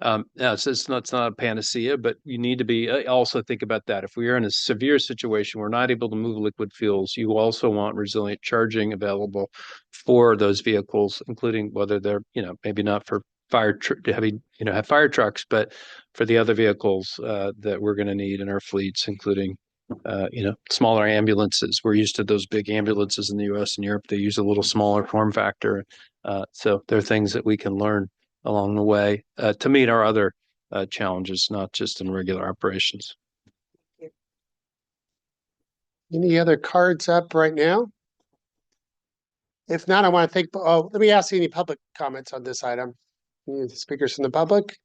It's not a panacea, but you need to be also think about that. If we are in a severe situation, we're not able to move liquid fuels. You also want resilient charging available for those vehicles, including whether they're, maybe not for have fire trucks, but for the other vehicles that we're going to need in our fleets, including smaller ambulances. We're used to those big ambulances in the US and Europe. They use a little smaller form factor. So there are things that we can learn along the way to meet our other challenges, not just in regular operations. Any other cards up right now? If not, I want to thank, let me ask you any public comments on this item. Any speakers from the public?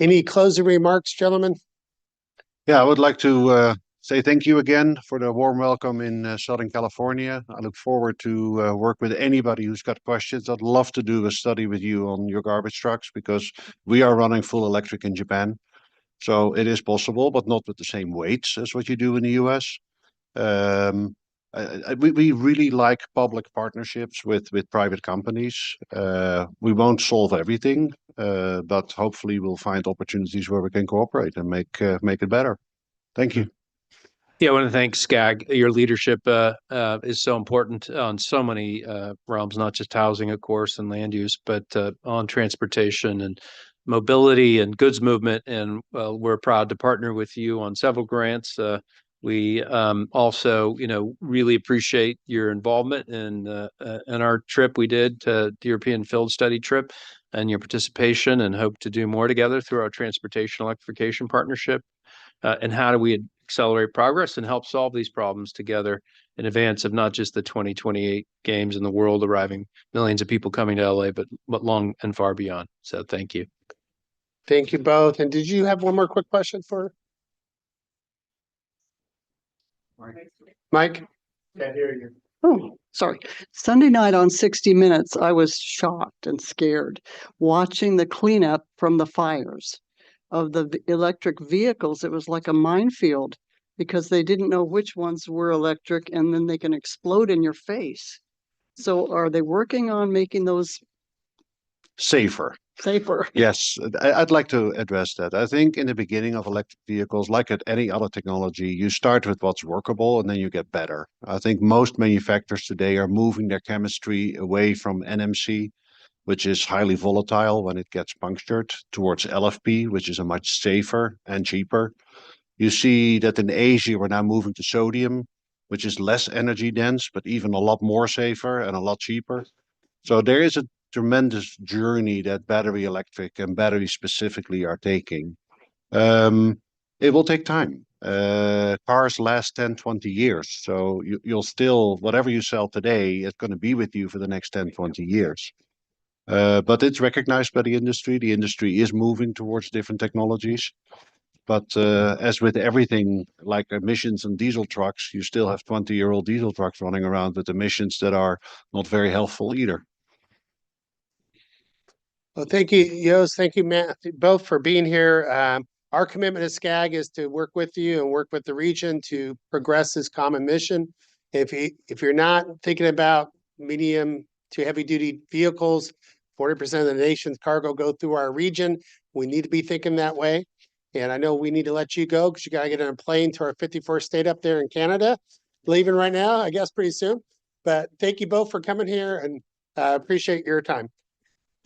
Any closing remarks, gentlemen? Yeah, I would like to say thank you again for the warm welcome in Southern California. I look forward to work with anybody who's got questions. I'd love to do a study with you on your garbage trucks because we are running full electric in Japan. So it is possible, but not with the same weights as what you do in the US. We really like public partnerships with private companies. We won't solve everything, but hopefully we'll find opportunities where we can cooperate and make it better. Thank you. Yeah, I want to thank SCAG. Your leadership is so important on so many realms, not just housing, of course, and land use, but on transportation and mobility and goods movement. And we're proud to partner with you on several grants. We also, really appreciate your involvement in our trip we did to the European field study trip and your participation, and hope to do more together through our transportation electrification partnership. And how do we accelerate progress and help solve these problems together in advance of not just the 2028 games in the world arriving, millions of people coming to LA, but long and far beyond. So thank you. Thank you both. And did you have one more quick question for Mike? Can't hear you. Oh, sorry. Sunday night on 60 Minutes, I was shocked and scared watching the cleanup from the fires of the electric vehicles. It was like a minefield because they didn't know which ones were electric and then they can explode in your face. So are they working on making those Safer. safer? Yes, I'd like to address that. I think in the beginning of electric vehicles, like at any other technology, you start with what's workable and then you get better. I think most manufacturers today are moving their chemistry away from NMC, which is highly volatile when it gets punctured, towards LFP, which is a much safer and cheaper. You see that in Asia, we're now moving to sodium, which is less energy dense, but even a lot more safer and a lot cheaper. So there is a tremendous journey that battery electric and battery specifically are taking. It will take time. Cars last 10, 20 years. So you'll still, whatever you sell today, is going to be with you for the next 10, 20 years. But it's recognized by the industry. The industry is moving towards different technologies. But as with everything like emissions and diesel trucks, you still have 20-year-old diesel trucks running around with emissions that are not very helpful either. Well, thank you, Yost. Thank you, Matt, both for being here. Our commitment at SCAG is to work with you and work with the region to progress this common mission. If you're not thinking about medium to heavy duty vehicles, 40% of the nation's cargo go through our region. We need to be thinking that way. And I know we need to let you go because you got to get on a plane to our 54th state up there in Canada. Leaving right now, I guess pretty soon. But thank you both for coming here and appreciate your time.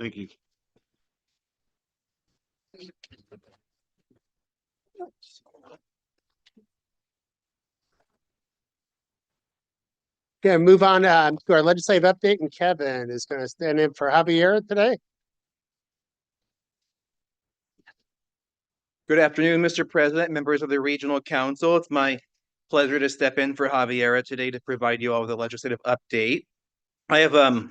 Thank you. Okay, move on to our legislative update, and Kevin is going to stand in for Javier today. Good afternoon, Mr. President, members of the Regional Council. It's my pleasure to step in for Javiera today to provide you all with a legislative update. I have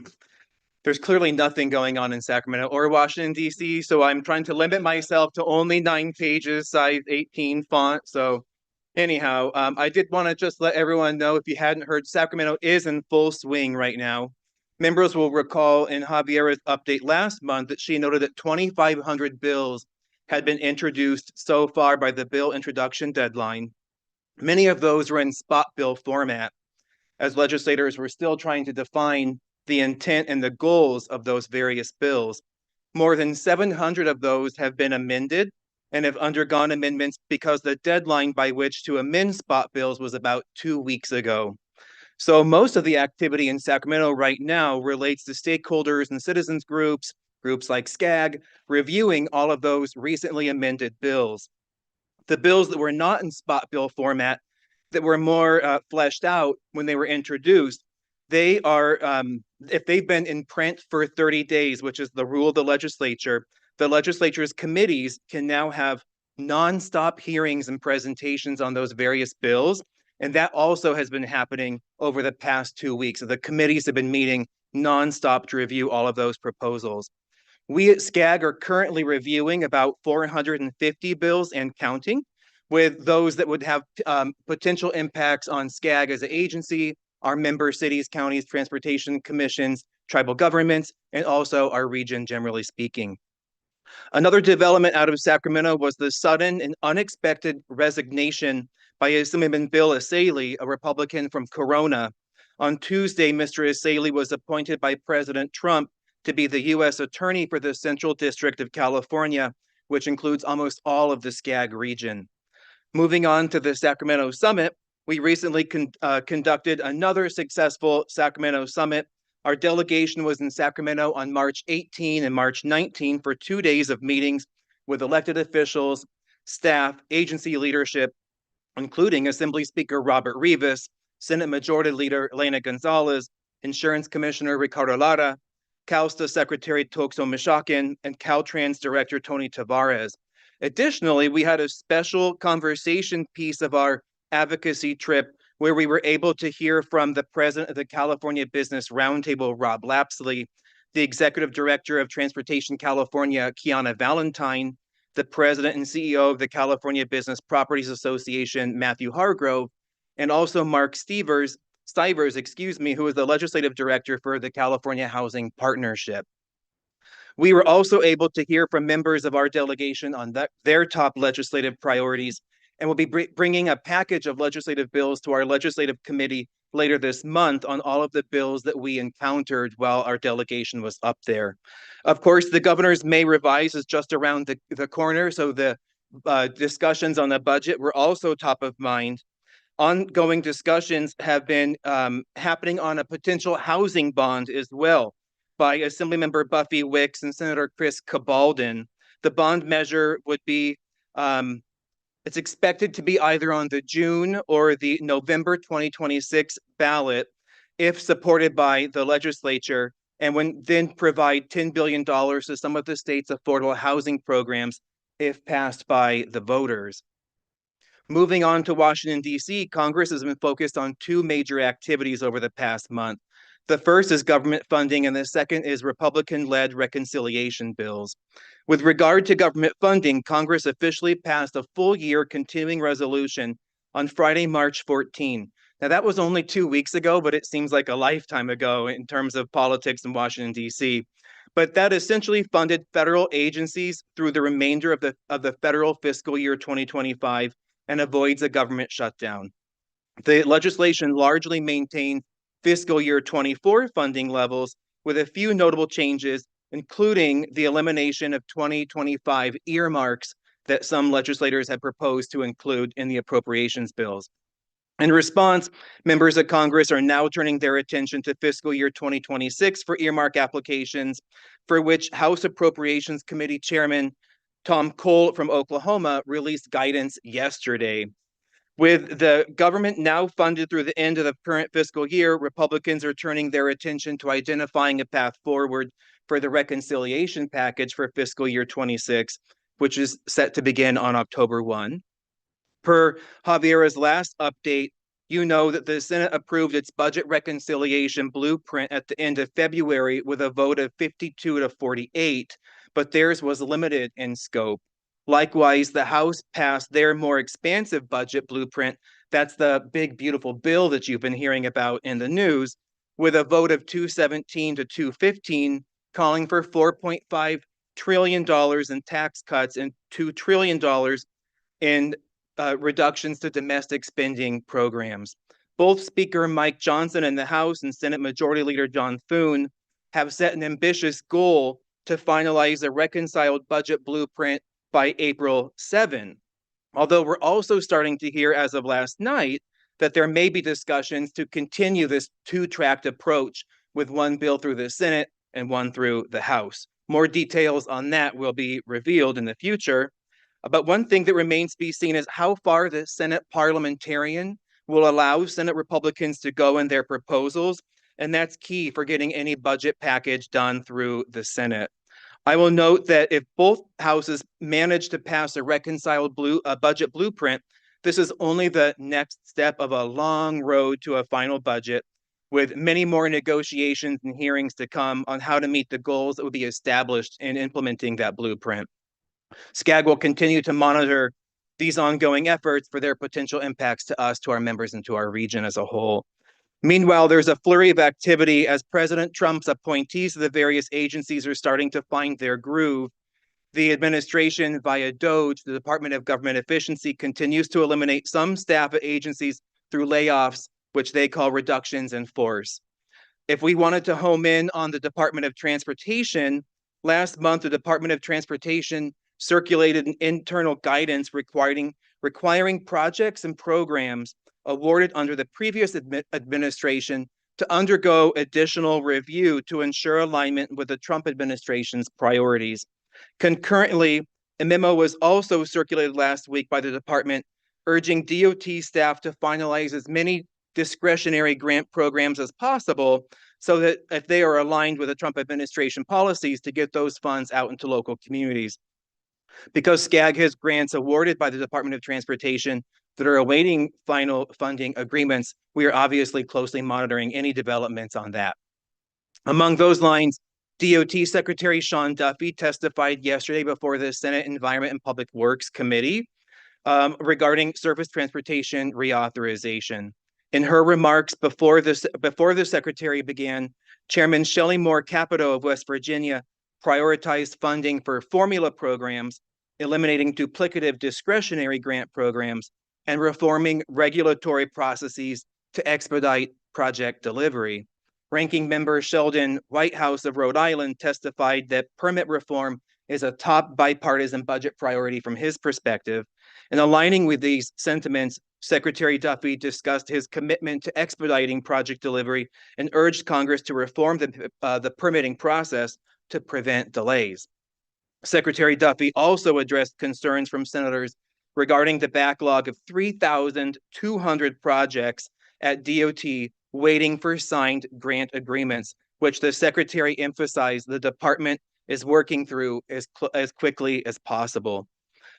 there's clearly nothing going on in Sacramento or Washington, D.C., so I'm trying to limit myself to only 9 pages, size 18 font. So anyhow, I did want to just let everyone know, if you hadn't heard, Sacramento is in full swing right now. Members will recall in Javiera's update last month that she noted that 2,500 bills had been introduced so far by the bill introduction deadline. Many of those were in spot bill format, as legislators were still trying to define the intent and the goals of those various bills. More than 700 of those have been amended and have undergone amendments because the deadline by which to amend spot bills was about 2 weeks ago. So most of the activity in Sacramento right now relates to stakeholders and citizens groups like SCAG, reviewing all of those recently amended bills. The bills that were not in spot bill format, that were more fleshed out when they were introduced, they are, if they've been in print for 30 days, which is the rule of the legislature's committees can now have nonstop hearings and presentations on those various bills. And that also has been happening over the past 2 weeks. So the committees have been meeting nonstop to review all of those proposals. We at SCAG are currently reviewing about 450 bills and counting, with those that would have potential impacts on SCAG as an agency, our member cities, counties, transportation commissions, tribal governments, and also our region, generally speaking. Another development out of Sacramento was the sudden and unexpected resignation by Assemblyman Bill Asaley, a Republican from Corona. On Tuesday, Mr. Asaley was appointed by President Trump to be the U.S. Attorney for the Central District of California, which includes almost all of the SCAG region. Moving on to the Sacramento Summit, we recently conducted another successful Sacramento Summit. Our delegation was in Sacramento on March 18 and March 19 for 2 days of meetings with elected officials, staff, agency leadership, including Assembly Speaker Robert Rivas, Senate Majority Leader Elena Gonzalez, Insurance Commissioner Ricardo Lara, CalSTA Secretary Toxo Mishakin, and Caltrans Director Tony Tavares. Additionally, we had a special conversation piece of our advocacy trip where we were able to hear from the president of the California Business Roundtable, Rob Lapsley, the executive director of Transportation California, Kiana Valentine, the president and CEO of the California Business Properties Association, Matthew Hargrove, and also Mark Stevers, Stivers, excuse me, who is the legislative director for the California Housing Partnership. We were also able to hear from members of our delegation on their top legislative priorities, and will be bringing a package of legislative bills to our legislative committee later this month on all of the bills that we encountered while our delegation was up there. Of course, the governor's May revise is just around the corner, so the discussions on the budget were also top of mind. Ongoing discussions have been happening on a potential housing bond as well by Assemblymember Buffy Wicks and Senator Chris Cabaldon. The bond measure would be, it's expected to be either on the June or the November 2026 ballot if supported by the legislature, and would then provide $10 billion to some of the state's affordable housing programs if passed by the voters. Moving on to Washington, D.C., Congress has been focused on two major activities over the past month. The first is government funding, and the second is Republican-led reconciliation bills. With regard to government funding, Congress officially passed a full-year continuing resolution on Friday, March 14. Now, that was only 2 weeks ago, but it seems like a lifetime ago in terms of politics in Washington, D.C. But that essentially funded federal agencies through the remainder of the federal fiscal year 2025 and avoids a government shutdown. The legislation largely maintains fiscal year 24 funding levels with a few notable changes, including the elimination of 2025 earmarks that some legislators had proposed to include in the appropriations bills. In response, members of Congress are now turning their attention to fiscal year 2026 for earmark applications, for which House Appropriations Committee Chairman Tom Cole from Oklahoma released guidance yesterday. With the government now funded through the end of the current fiscal year, Republicans are turning their attention to identifying a path forward for the reconciliation package for fiscal year 26, which is set to begin on October 1. Per Javier's last update, you know that the Senate approved its budget reconciliation blueprint at the end of February with a vote of 52 to 48, but theirs was limited in scope. Likewise, the House passed their more expansive budget blueprint. That's the big, beautiful bill that you've been hearing about in the news, with a vote of 217 to 215, calling for $4.5 trillion in tax cuts and $2 trillion in reductions to domestic spending programs. Both Speaker Mike Johnson in the House and Senate Majority Leader John Thune have set an ambitious goal to finalize a reconciled budget blueprint by April 7. Although we're also starting to hear as of last night that there may be discussions to continue this two-tracked approach with one bill through the Senate and one through the House. More details on that will be revealed in the future. But one thing that remains to be seen is how far the Senate parliamentarian will allow Senate Republicans to go in their proposals, and that's key for getting any budget package done through the Senate. I will note that if both houses manage to pass a reconciled budget blueprint, this is only the next step of a long road to a final budget, with many more negotiations and hearings to come on how to meet the goals that will be established in implementing that blueprint. SCAG will continue to monitor these ongoing efforts for their potential impacts to us, to our members, and to our region as a whole. Meanwhile, there's a flurry of activity as President Trump's appointees to the various agencies are starting to find their groove. The administration via DOGE, the Department of Government Efficiency, continues to eliminate some staff at agencies through layoffs, which they call reductions in force. If we wanted to home in on the Department of Transportation, last month, the Department of Transportation circulated an internal guidance requiring projects and programs awarded under the previous administration to undergo additional review to ensure alignment with the Trump administration's priorities. Concurrently, a memo was also circulated last week by the department urging DOT staff to finalize as many discretionary grant programs as possible so that if they are aligned with the Trump administration policies, to get those funds out into local communities. Because SCAG has grants awarded by the Department of Transportation that are awaiting final funding agreements, we are obviously closely monitoring any developments on that. Among those lines, DOT Secretary Sean Duffy testified yesterday before the Senate Environment and Public Works Committee regarding surface transportation reauthorization. In her remarks before the secretary began, Chairman Shelley Moore Capito of West Virginia prioritized funding for formula programs, eliminating duplicative discretionary grant programs, and reforming regulatory processes to expedite project delivery. Ranking Member Sheldon Whitehouse of Rhode Island testified that permit reform is a top bipartisan budget priority from his perspective. And aligning with these sentiments, Secretary Duffy discussed his commitment to expediting project delivery and urged Congress to reform the permitting process to prevent delays. Secretary Duffy also addressed concerns from senators regarding the backlog of 3,200 projects at DOT waiting for signed grant agreements, which the secretary emphasized the department is working through as quickly as possible.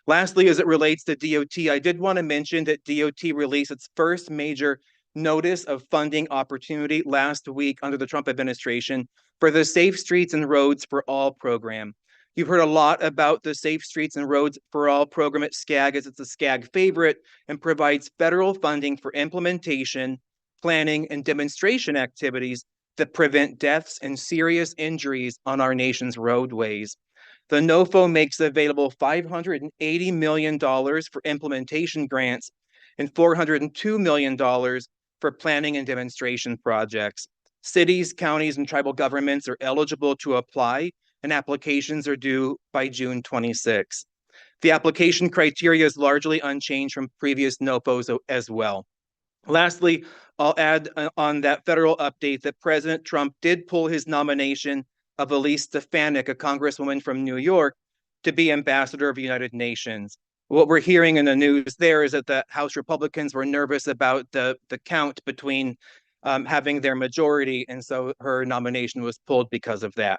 Lastly, as it relates to DOT, I did want to mention that DOT released its first major notice of funding opportunity last week under the Trump administration for the Safe Streets and Roads for All program. You've heard a lot about the Safe Streets and Roads for All program at SCAG, as it's a SCAG favorite, and provides federal funding for implementation, planning, and demonstration activities that prevent deaths and serious injuries on our nation's roadways. The NOFO makes available $580 million for implementation grants and $402 million for planning and demonstration projects. Cities, counties, and tribal governments are eligible to apply, and applications are due by June 26. The application criteria is largely unchanged from previous NOFOs as well. Lastly, I'll add on that federal update that President Trump did pull his nomination of Elise Stefanik, a congresswoman from New York, to be ambassador of the United Nations. What we're hearing in the news there is that the House Republicans were nervous about the count between having their majority, and so her nomination was pulled because of that.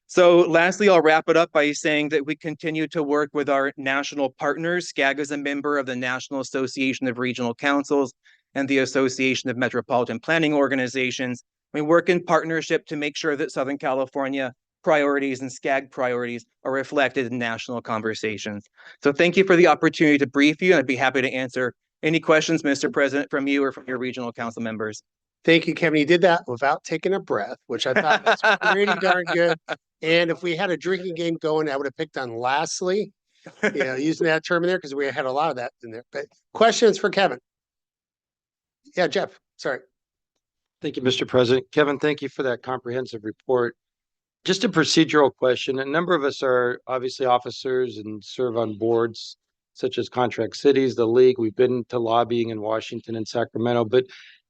So lastly, I'll wrap it up by saying that we continue to work with our national partners. SCAG is a member of the National Association of Regional Councils and the Association of Metropolitan Planning Organizations. We work in partnership to make sure that Southern California priorities and SCAG priorities are reflected in national conversations. So thank you for the opportunity to brief you, and I'd be happy to answer any questions, Mr. President, from you or from your regional council members. Thank you, Kevin. You did that without taking a breath, which I thought was pretty darn good. And if we had a drinking game going, I would have picked on lastly, using that term in there because we had a lot of that in there. But questions for Kevin? Yeah, Jeff, sorry. Thank you, Mr. President. Kevin, thank you for that comprehensive report. Just a procedural question. A number of us are obviously officers and serve on boards such as Contract Cities, the League. We've been to lobbying in Washington and Sacramento, but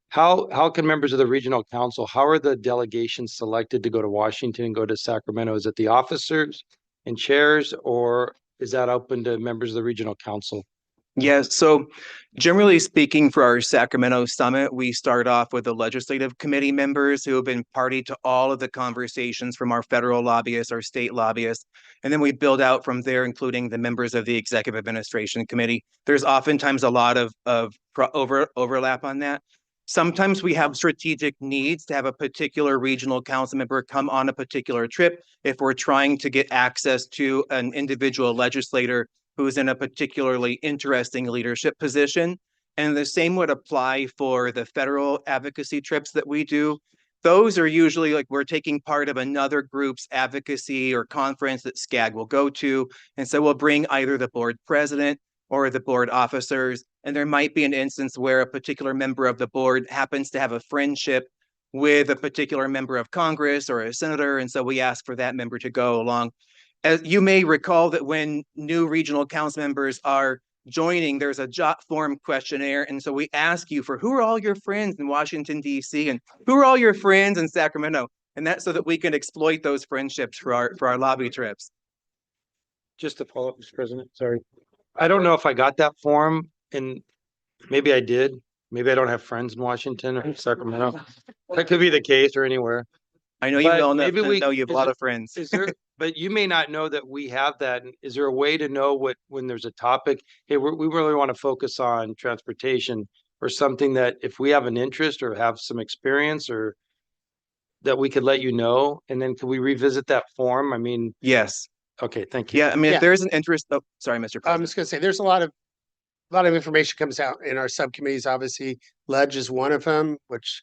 how can members of the regional council, how are the delegations selected to go to Washington and go to Sacramento? Is it the officers and chairs, or is that open to members of the regional council? Yes, so generally speaking, for our Sacramento summit, we start off with the legislative committee members who have been party to all of the conversations from our federal lobbyists, our state lobbyists, and then we build out from there, including the members of the executive administration committee. There's oftentimes a lot of overlap on that. Sometimes we have strategic needs to have a particular regional council member come on a particular trip if we're trying to get access to an individual legislator who's in a particularly interesting leadership position. And the same would apply for the federal advocacy trips that we do. Those are usually like we're taking part of another group's advocacy or conference that SCAG will go to. And so we'll bring either the board president or the board officers. And there might be an instance where a particular member of the board happens to have a friendship with a particular member of Congress or a senator. And so we ask for that member to go along. As you may recall that when new regional council members are joining, there's a jot form questionnaire. And so we ask you for who are all your friends in Washington, D.C. and who are all your friends in Sacramento? And that's so that we can exploit those friendships for our lobby trips. Just to follow up, Mr. President, sorry. I don't know if I got that form, and maybe I did. Maybe I don't have friends in Washington or Sacramento. That could be the case or anywhere. I know you well enough to know you have a lot of friends. Is there, but you may not know that we have that. Is there a way to know when there's a topic, hey, we really want to focus on transportation, or something that if we have an interest or have some experience, or that we could let you know? And then could we revisit that form? I mean, yes. Okay, thank you. Yeah, I mean, if there's an interest, oh, sorry, Mr. President. I'm just going to say there's a lot of a lot of information comes out in our subcommittees. Obviously, Ledge is one of them, which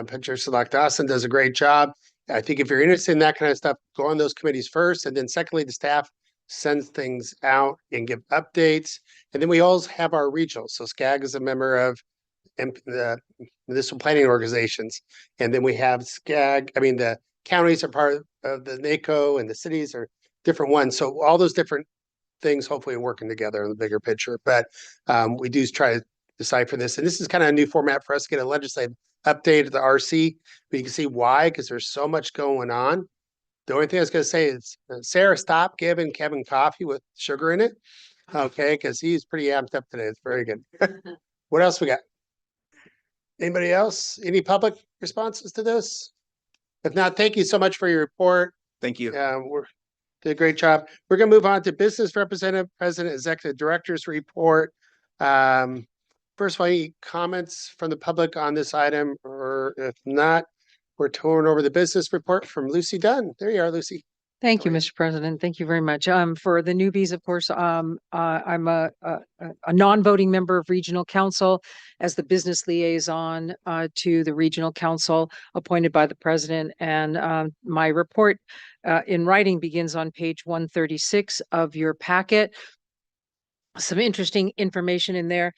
Pitcher Select Dawson does a great job. I think if you're interested in that kind of stuff, go on those committees first. And then secondly, the staff sends things out and give updates. And then we always have our regionals. So SCAG is a member of the municipal planning organizations. And then we have SCAG, I mean, the counties are part of the NACO and the cities are different ones. So all those different things hopefully working together in the bigger picture. But we do try to decipher this. And this is kind of a new format for us to get a legislative update of the RC. But you can see why, because there's so much going on. The only thing I was going to say is, Sarah, stop giving Kevin coffee with sugar in it. Okay, because he's pretty amped up today. It's very good. What else we got? Anybody else? Any public responses to this? If not, thank you so much for your report. Thank you. We're did a great job. We're going to move on to business representative, president, executive director's report. First of all, any comments from the public on this item, or if not, we're touring over the business report from Lucy Dunn. There you are, Lucy. Thank you, Mr. President. Thank you very much. For the newbies, of course, I'm a non-voting member of Regional Council as the business liaison to the Regional Council appointed by the President. And my report in writing begins on page 136 of your packet. Some interesting information in there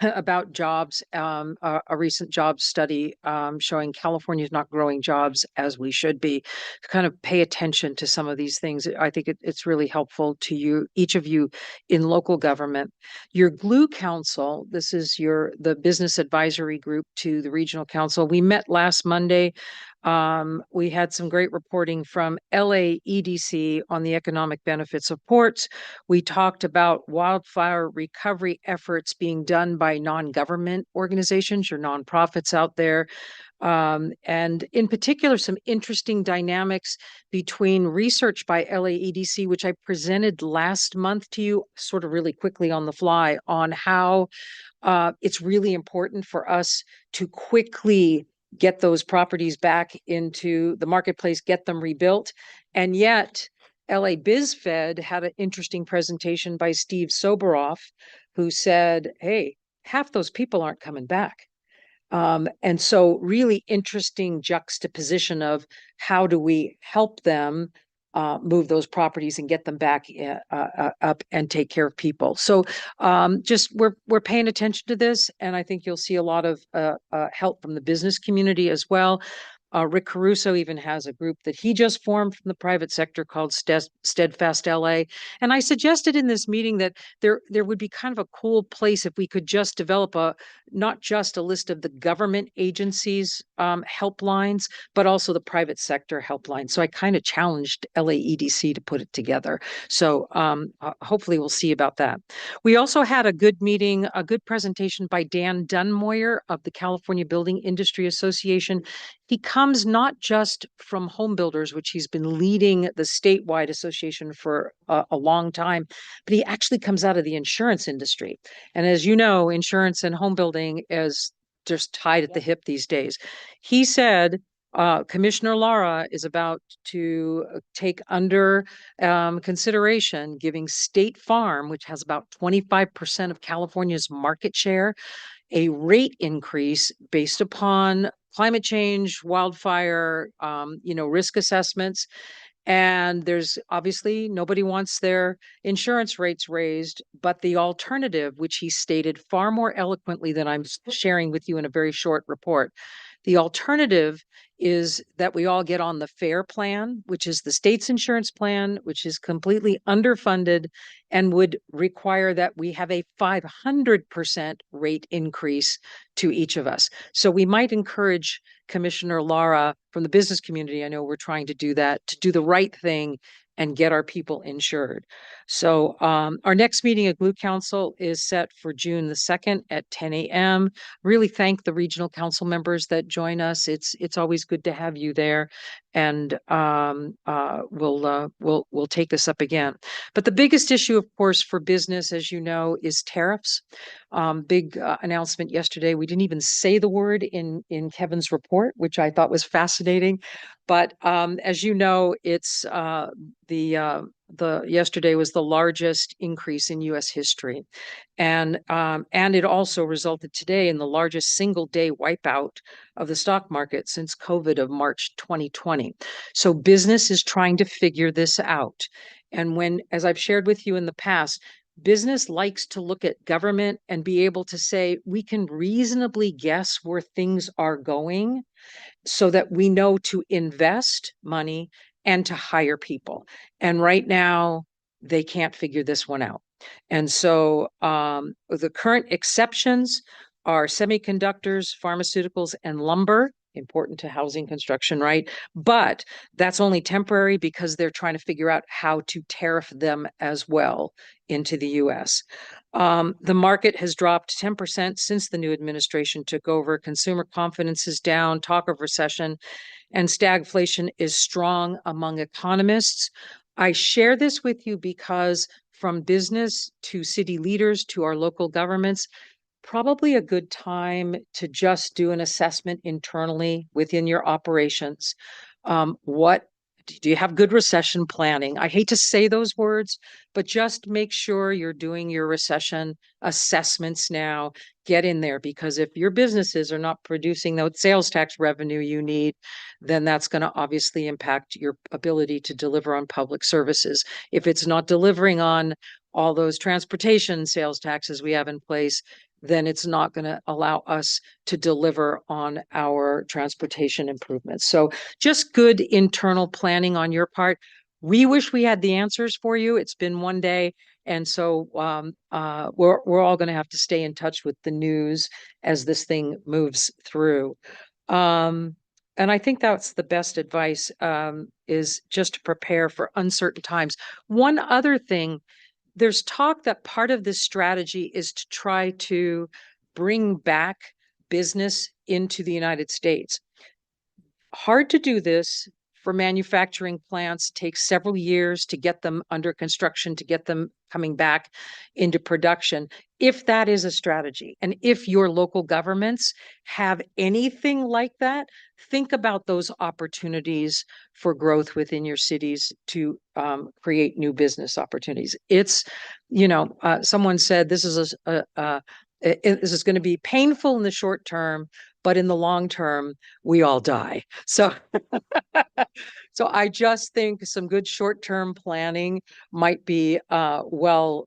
about jobs, a recent job study showing California is not growing jobs as we should be. To kind of pay attention to some of these things, I think it's really helpful to you, each of you in local government. Your GLUE Council, this is the business advisory group to the Regional Council. We met last Monday. We had some great reporting from LA EDC on the economic benefits of ports. We talked about wildfire recovery efforts being done by non-government organizations, your nonprofits out there. And in particular, some interesting dynamics between research by LAEDC, which I presented last month to you sort of really quickly on the fly, on how it's really important for us to quickly get those properties back into the marketplace, get them rebuilt. And yet LA BizFed had an interesting presentation by Steve Soberoff, who said, hey, half those people aren't coming back. And so really interesting juxtaposition of how do we help them move those properties and get them back up and take care of people. So just we're paying attention to this, and I think you'll see a lot of help from the business community as well. Rick Caruso even has a group that he just formed from the private sector called Steadfast LA. And I suggested in this meeting that there would be kind of a cool place if we could just develop not just a list of the government agencies helplines, but also the private sector helpline. So I kind of challenged LAEDC to put it together. So hopefully we'll see about that. We also had a good meeting, a good presentation by Dan Dunmoyer of the California Building Industry Association. He comes not just from home builders, which he's been leading the statewide association for a long time, but he actually comes out of the insurance industry. And as you know, insurance and home building is just tied at the hip these days. He said, Commissioner Lara is about to take under consideration giving State Farm, which has about 25% of California's market share, a rate increase based upon climate change, wildfire, risk assessments. And there's obviously nobody wants their insurance rates raised, but the alternative, which he stated far more eloquently than I'm sharing with you in a very short report, the alternative is that we all get on the FAIR plan, which is the state's insurance plan, which is completely underfunded and would require that we have a 500% rate increase to each of us. So we might encourage Commissioner Lara from the business community, I know we're trying to do that, to do the right thing and get our people insured. So our next meeting at GLUE Council is set for June the 2nd at 10 a.m. Really thank the regional council members that join us. It's always good to have you there, and we'll take this up again. But the biggest issue, of course, for business, as you know, is tariffs. Big announcement yesterday. We didn't even say the word in Kevin's report, which I thought was fascinating. But as you know, it's the Yesterday was the largest increase in US history. And it also resulted today in the largest single day wipeout of the stock market since COVID of March 2020. So business is trying to figure this out. And when, as I've shared with you in the past, business likes to look at government and be able to say, we can reasonably guess where things are going so that we know to invest money and to hire people. And right now, they can't figure this one out. And so the current exceptions are semiconductors, pharmaceuticals, and lumber, important to housing construction, right? But that's only temporary because they're trying to figure out how to tariff them as well into the US. The market has dropped 10% since the new administration took over. Consumer confidence is down, talk of recession, and stagflation is strong among economists. I share this with you because from business to city leaders to our local governments, probably a good time to just do an assessment internally within your operations. What do you have good recession planning? I hate to say those words, but just make sure you're doing your recession assessments now. Get in there, because if your businesses are not producing the sales tax revenue you need, then that's going to obviously impact your ability to deliver on public services. If it's not delivering on all those transportation sales taxes we have in place, then it's not going to allow us to deliver on our transportation improvements. So just good internal planning on your part. We wish we had the answers for you. It's been one day. And so we're all going to have to stay in touch with the news as this thing moves through. And I think that's the best advice, is just to prepare for uncertain times. One other thing, there's talk that part of this strategy is to try to bring back business into the United States. Hard to do this for manufacturing plants. It takes several years to get them under construction, to get them coming back into production. If that is a strategy, and if your local governments have anything like that, think about those opportunities for growth within your cities to create new business opportunities. It's, someone said this is this is going to be painful in the short term, but in the long term, we all die. So, so I just think some good short-term planning might be well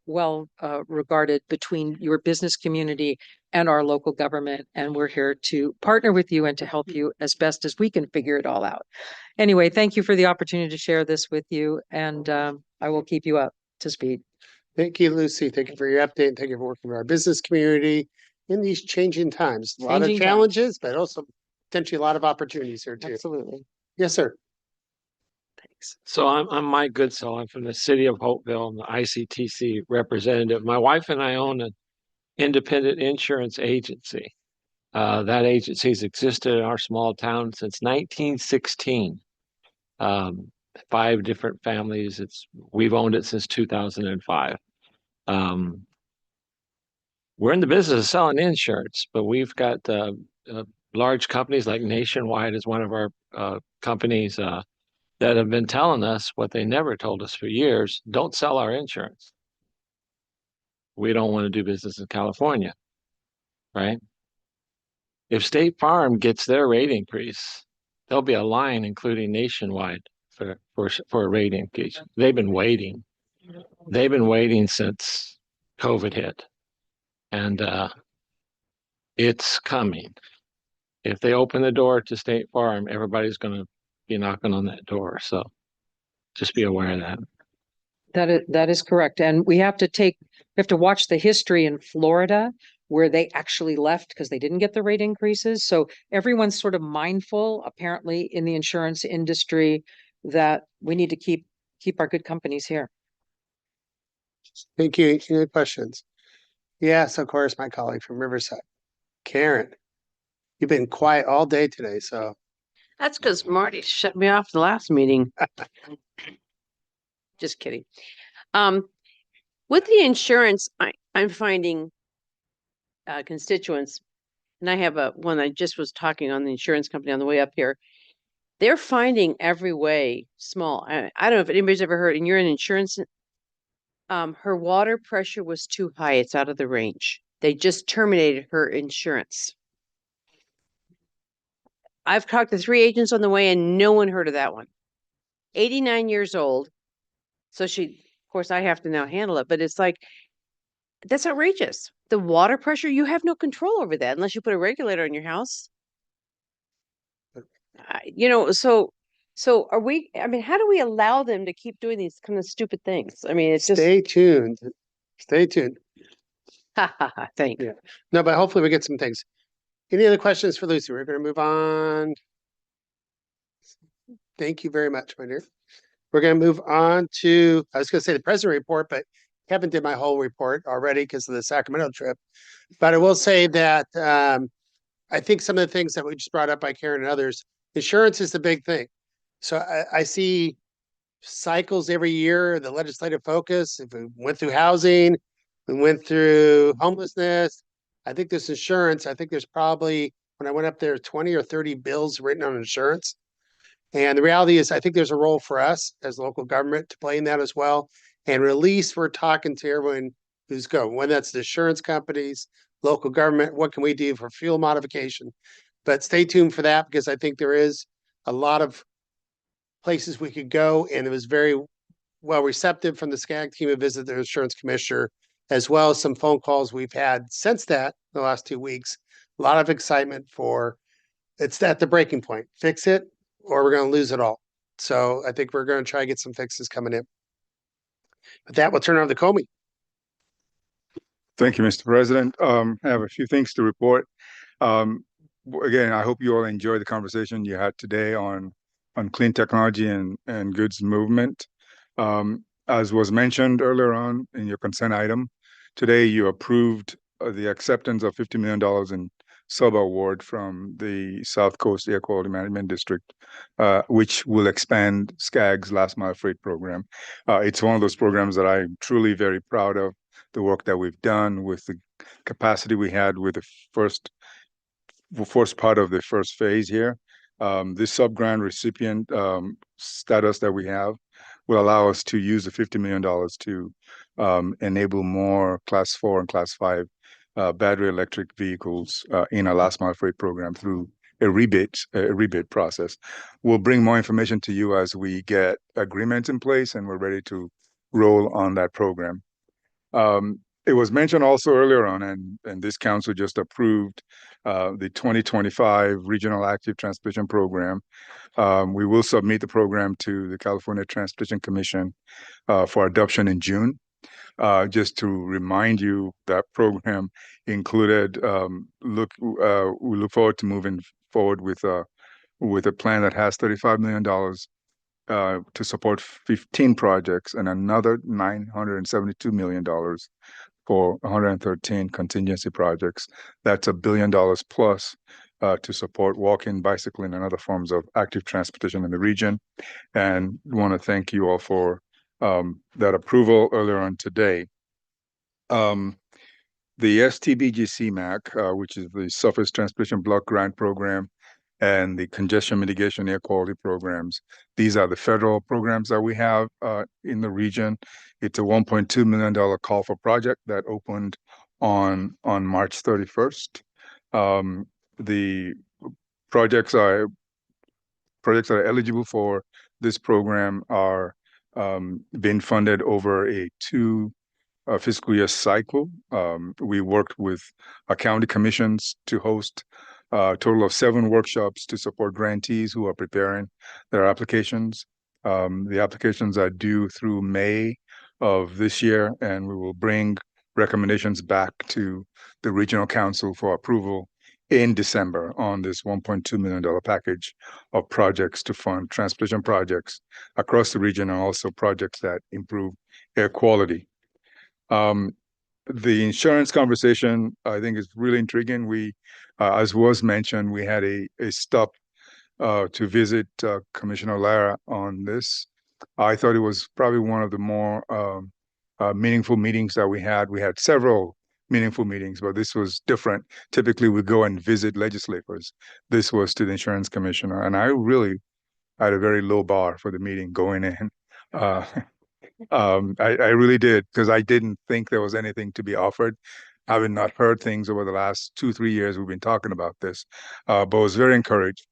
regarded between your business community and our local government. And we're here to partner with you and to help you as best as we can figure it all out. Anyway, thank you for the opportunity to share this with you, and I will keep you up to speed. Thank you, Lucy. Thank you for your update. Thank you for working with our business community in these changing times. A lot of challenges, but also potentially a lot of opportunities here too. Absolutely. Yes, sir. Thanks. So I'm Mike Goodsell. I'm from the city of Hopeville. I'm the ICTC representative. My wife and I own an independent insurance agency. That agency has existed in our small town since 1916. 5 different families. We've owned it since 2005. We're in the business of selling insurance, but we've got large companies like Nationwide is one of our companies that have been telling us what they never told us for years: don't sell our insurance. We don't want to do business in California, right? If State Farm gets their rate increase, there'll be a line including Nationwide for a rate increase. They've been waiting. They've been waiting since COVID hit, and it's coming. If they open the door to State Farm, everybody's going to be knocking on that door. So just be aware of that. That is correct. And we have to watch the history in Florida, where they actually left because they didn't get the rate increases. So everyone's sort of mindful, apparently, in the insurance industry, that we need to keep our good companies here. Thank you. Any questions? Yes, of course, my colleague from Riverside. Karen, you've been quiet all day today, so. That's because Marty shut me off the last meeting. Just kidding. With the insurance, I'm finding constituents, and I have one I just was talking on the insurance company on the way up here. they're finding every way small. I don't know if anybody's ever heard, and you're in insurance. Her water pressure was too high. It's out of the range. They just terminated her insurance. I've talked to 3 agents on the way and no one heard of that one. 89 years old. So she, of course, I have to now handle it, but it's like, that's outrageous. The water pressure, you have no control over that unless you put a regulator in your house. So are we, I mean, how do we allow them to keep doing these kind of stupid things? I mean, it's just. Stay tuned. Stay tuned. Thank you. Yeah. No, but hopefully we get some things. Any other questions for Lucy? We're going to move on. Thank you very much, my dear. We're going to move on to, I was going to say the president report, but Kevin did my whole report already because of the Sacramento trip. But I will say that I think some of the things that we just brought up by Karen and others, insurance is the big thing. So I see cycles every year, the legislative focus. If we went through housing, we went through homelessness. I think this insurance, I think there's probably, when I went up there, 20 or 30 bills written on insurance. And the reality is, I think there's a role for us as local government to play in that as well. And at least we're talking to everyone who's going, when that's the insurance companies, local government, what can we do for fuel modification? But stay tuned for that because I think there is a lot of places we could go. And it was very well receptive from the SCAG team to visit the insurance commissioner, as well as some phone calls we've had since that the last 2 weeks. A lot of excitement for it's at the breaking point. Fix it or we're going to lose it all. So I think we're going to try to get some fixes coming in. With that, we'll turn over to Comey. Thank you, Mr. President. I have a few things to report. Again, I hope you all enjoyed the conversation you had today on clean technology and goods movement. As was mentioned earlier on in your consent item, today you approved the acceptance of $50 million in sub-award from the South Coast Air Quality Management District, which will expand SCAG's last mile freight program. It's one of those programs that I'm truly very proud of, the work that we've done with the capacity we had with the first part of the first phase here. This sub-grant recipient status that we have will allow us to use the $50 million to enable more Class 4 and Class 5 battery electric vehicles in our last mile freight program through a rebate process. We'll bring more information to you as we get agreements in place and we're ready to roll on that program. It was mentioned also earlier on, and this council just approved the 2025 Regional Active Transportation Program. We will submit the program to the California Transportation Commission for adoption in June. Just to remind you, that program included, we look forward to moving forward with a plan that has $35 million to support 15 projects and another $972 million for 113 contingency projects. That's $1 billion plus to support walking, bicycling, and other forms of active transportation in the region. And want to thank you all for that approval earlier on today. The STBG-CMAQ, which is the Surface Transportation Block Grant Program, and the Congestion Mitigation Air Quality Programs. These are the federal programs that we have in the region. It's a $1.2 million call for project that opened on March 31st. The projects that are eligible for this program are being funded over a 2 fiscal year cycle. We worked with our county commissions to host a total of 7 workshops to support grantees who are preparing their applications. The applications are due through May of this year, and we will bring recommendations back to the regional council for approval in December on this $1.2 million package of projects to fund transportation projects across the region and also projects that improve air quality. The insurance conversation, I think, is really intriguing. We, as was mentioned, we had a stop to visit Commissioner Lara on this. I thought it was probably one of the more meaningful meetings that we had. We had several meaningful meetings, but this was different. Typically, we go and visit legislators. This was to the insurance commissioner, and I really I had a very low bar for the meeting going in. Uh, I really did, because I didn't think there was anything to be offered. Having not heard things over the last 2-3 years, we've been talking about this, but was very encouraged.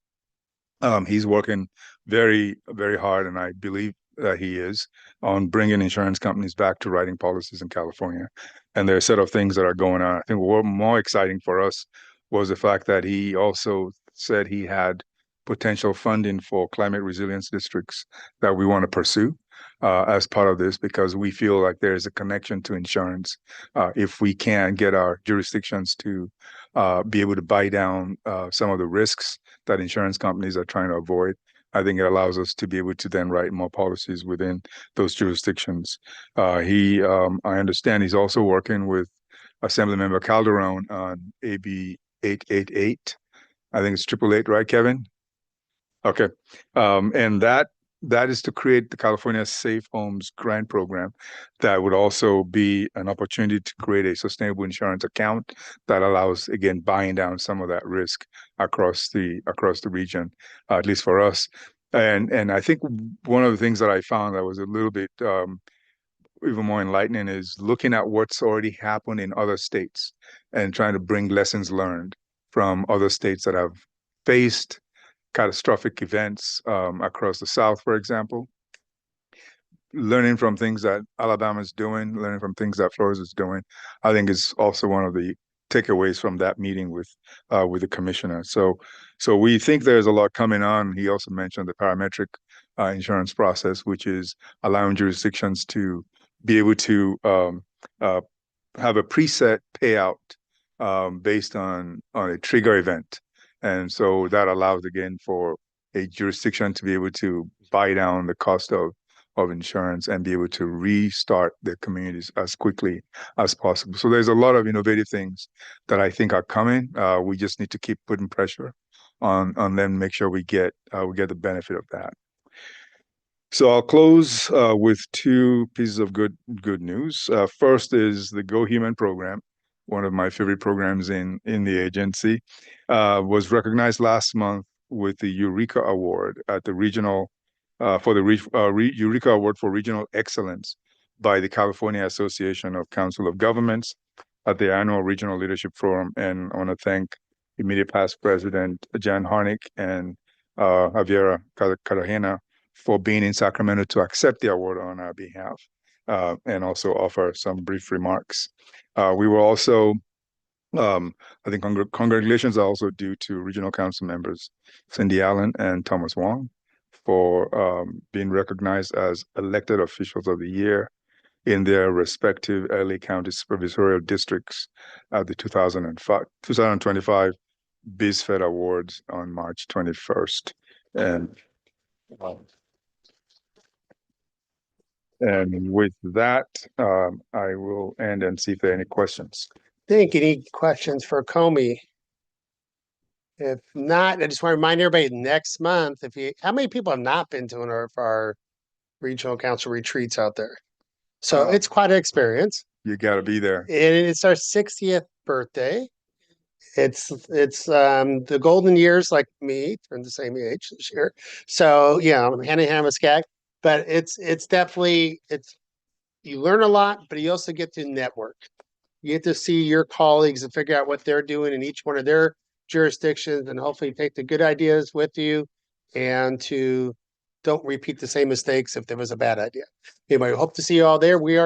He's working very, very hard, and I believe that he is, on bringing insurance companies back to writing policies in California. And there are a set of things that are going on. I think what more exciting for us was the fact that he also said he had potential funding for climate resilience districts that we want to pursue as part of this, because we feel like there is a connection to insurance. If we can get our jurisdictions to be able to buy down some of the risks that insurance companies are trying to avoid, I think it allows us to be able to then write more policies within those jurisdictions. I understand he's also working with Assemblymember Calderon on AB 888. I think it's 888, right, Kevin? Okay. And that is to create the California Safe Homes Grant Program. That would also be an opportunity to create a sustainable insurance account that allows, again, buying down some of that risk across the region, at least for us. And I think one of the things that I found that was a little bit even more enlightening is looking at what's already happened in other states and trying to bring lessons learned from other states that have faced catastrophic events across the South, for example. Learning from things that Alabama is doing, learning from things that Florida is doing, I think is also one of the takeaways from that meeting with the commissioner. So we think there's a lot coming on. He also mentioned the parametric insurance process, which is allowing jurisdictions to be able to have a preset payout based on a trigger event. And so that allows, again, for a jurisdiction to be able to buy down the cost of insurance and be able to restart their communities as quickly as possible. So there's a lot of innovative things that I think are coming. We just need to keep putting pressure on them, make sure we get the benefit of that. So I'll close with two pieces of good news. First is the Go Human program, one of my favorite programs in the agency, was recognized last month with the Eureka Award at the regional for the Eureka Award for Regional Excellence by the California Association of Council of Governments at the annual Regional Leadership Forum. And I want to thank immediate past President Jan Harnick and Javiera Cartagena for being in Sacramento to accept the award on our behalf and also offer some brief remarks. We were also, I think congratulations are also due to Regional Council members Cindy Allen and Thomas Wong for being recognized as elected officials of the year in their respective LA County supervisorial districts at the 2025 BizFed Awards on March 21st. And with that, I will end and see if there are any questions. Think any questions for Comey? If not, I just want to remind everybody next month, how many people have not been to one of our regional council retreats out there? So it's quite an experience. You got to be there. And it's our 60th birthday. It's the golden years, like me, turned the same age this year. So yeah, I'm hand in hand with SCAG, but it's definitely, you learn a lot, but you also get to network. You get to see your colleagues and figure out what they're doing in each one of their jurisdictions, and hopefully take the good ideas with you and to don't repeat the same mistakes if there was a bad idea. Anyway, hope to see you all there. We are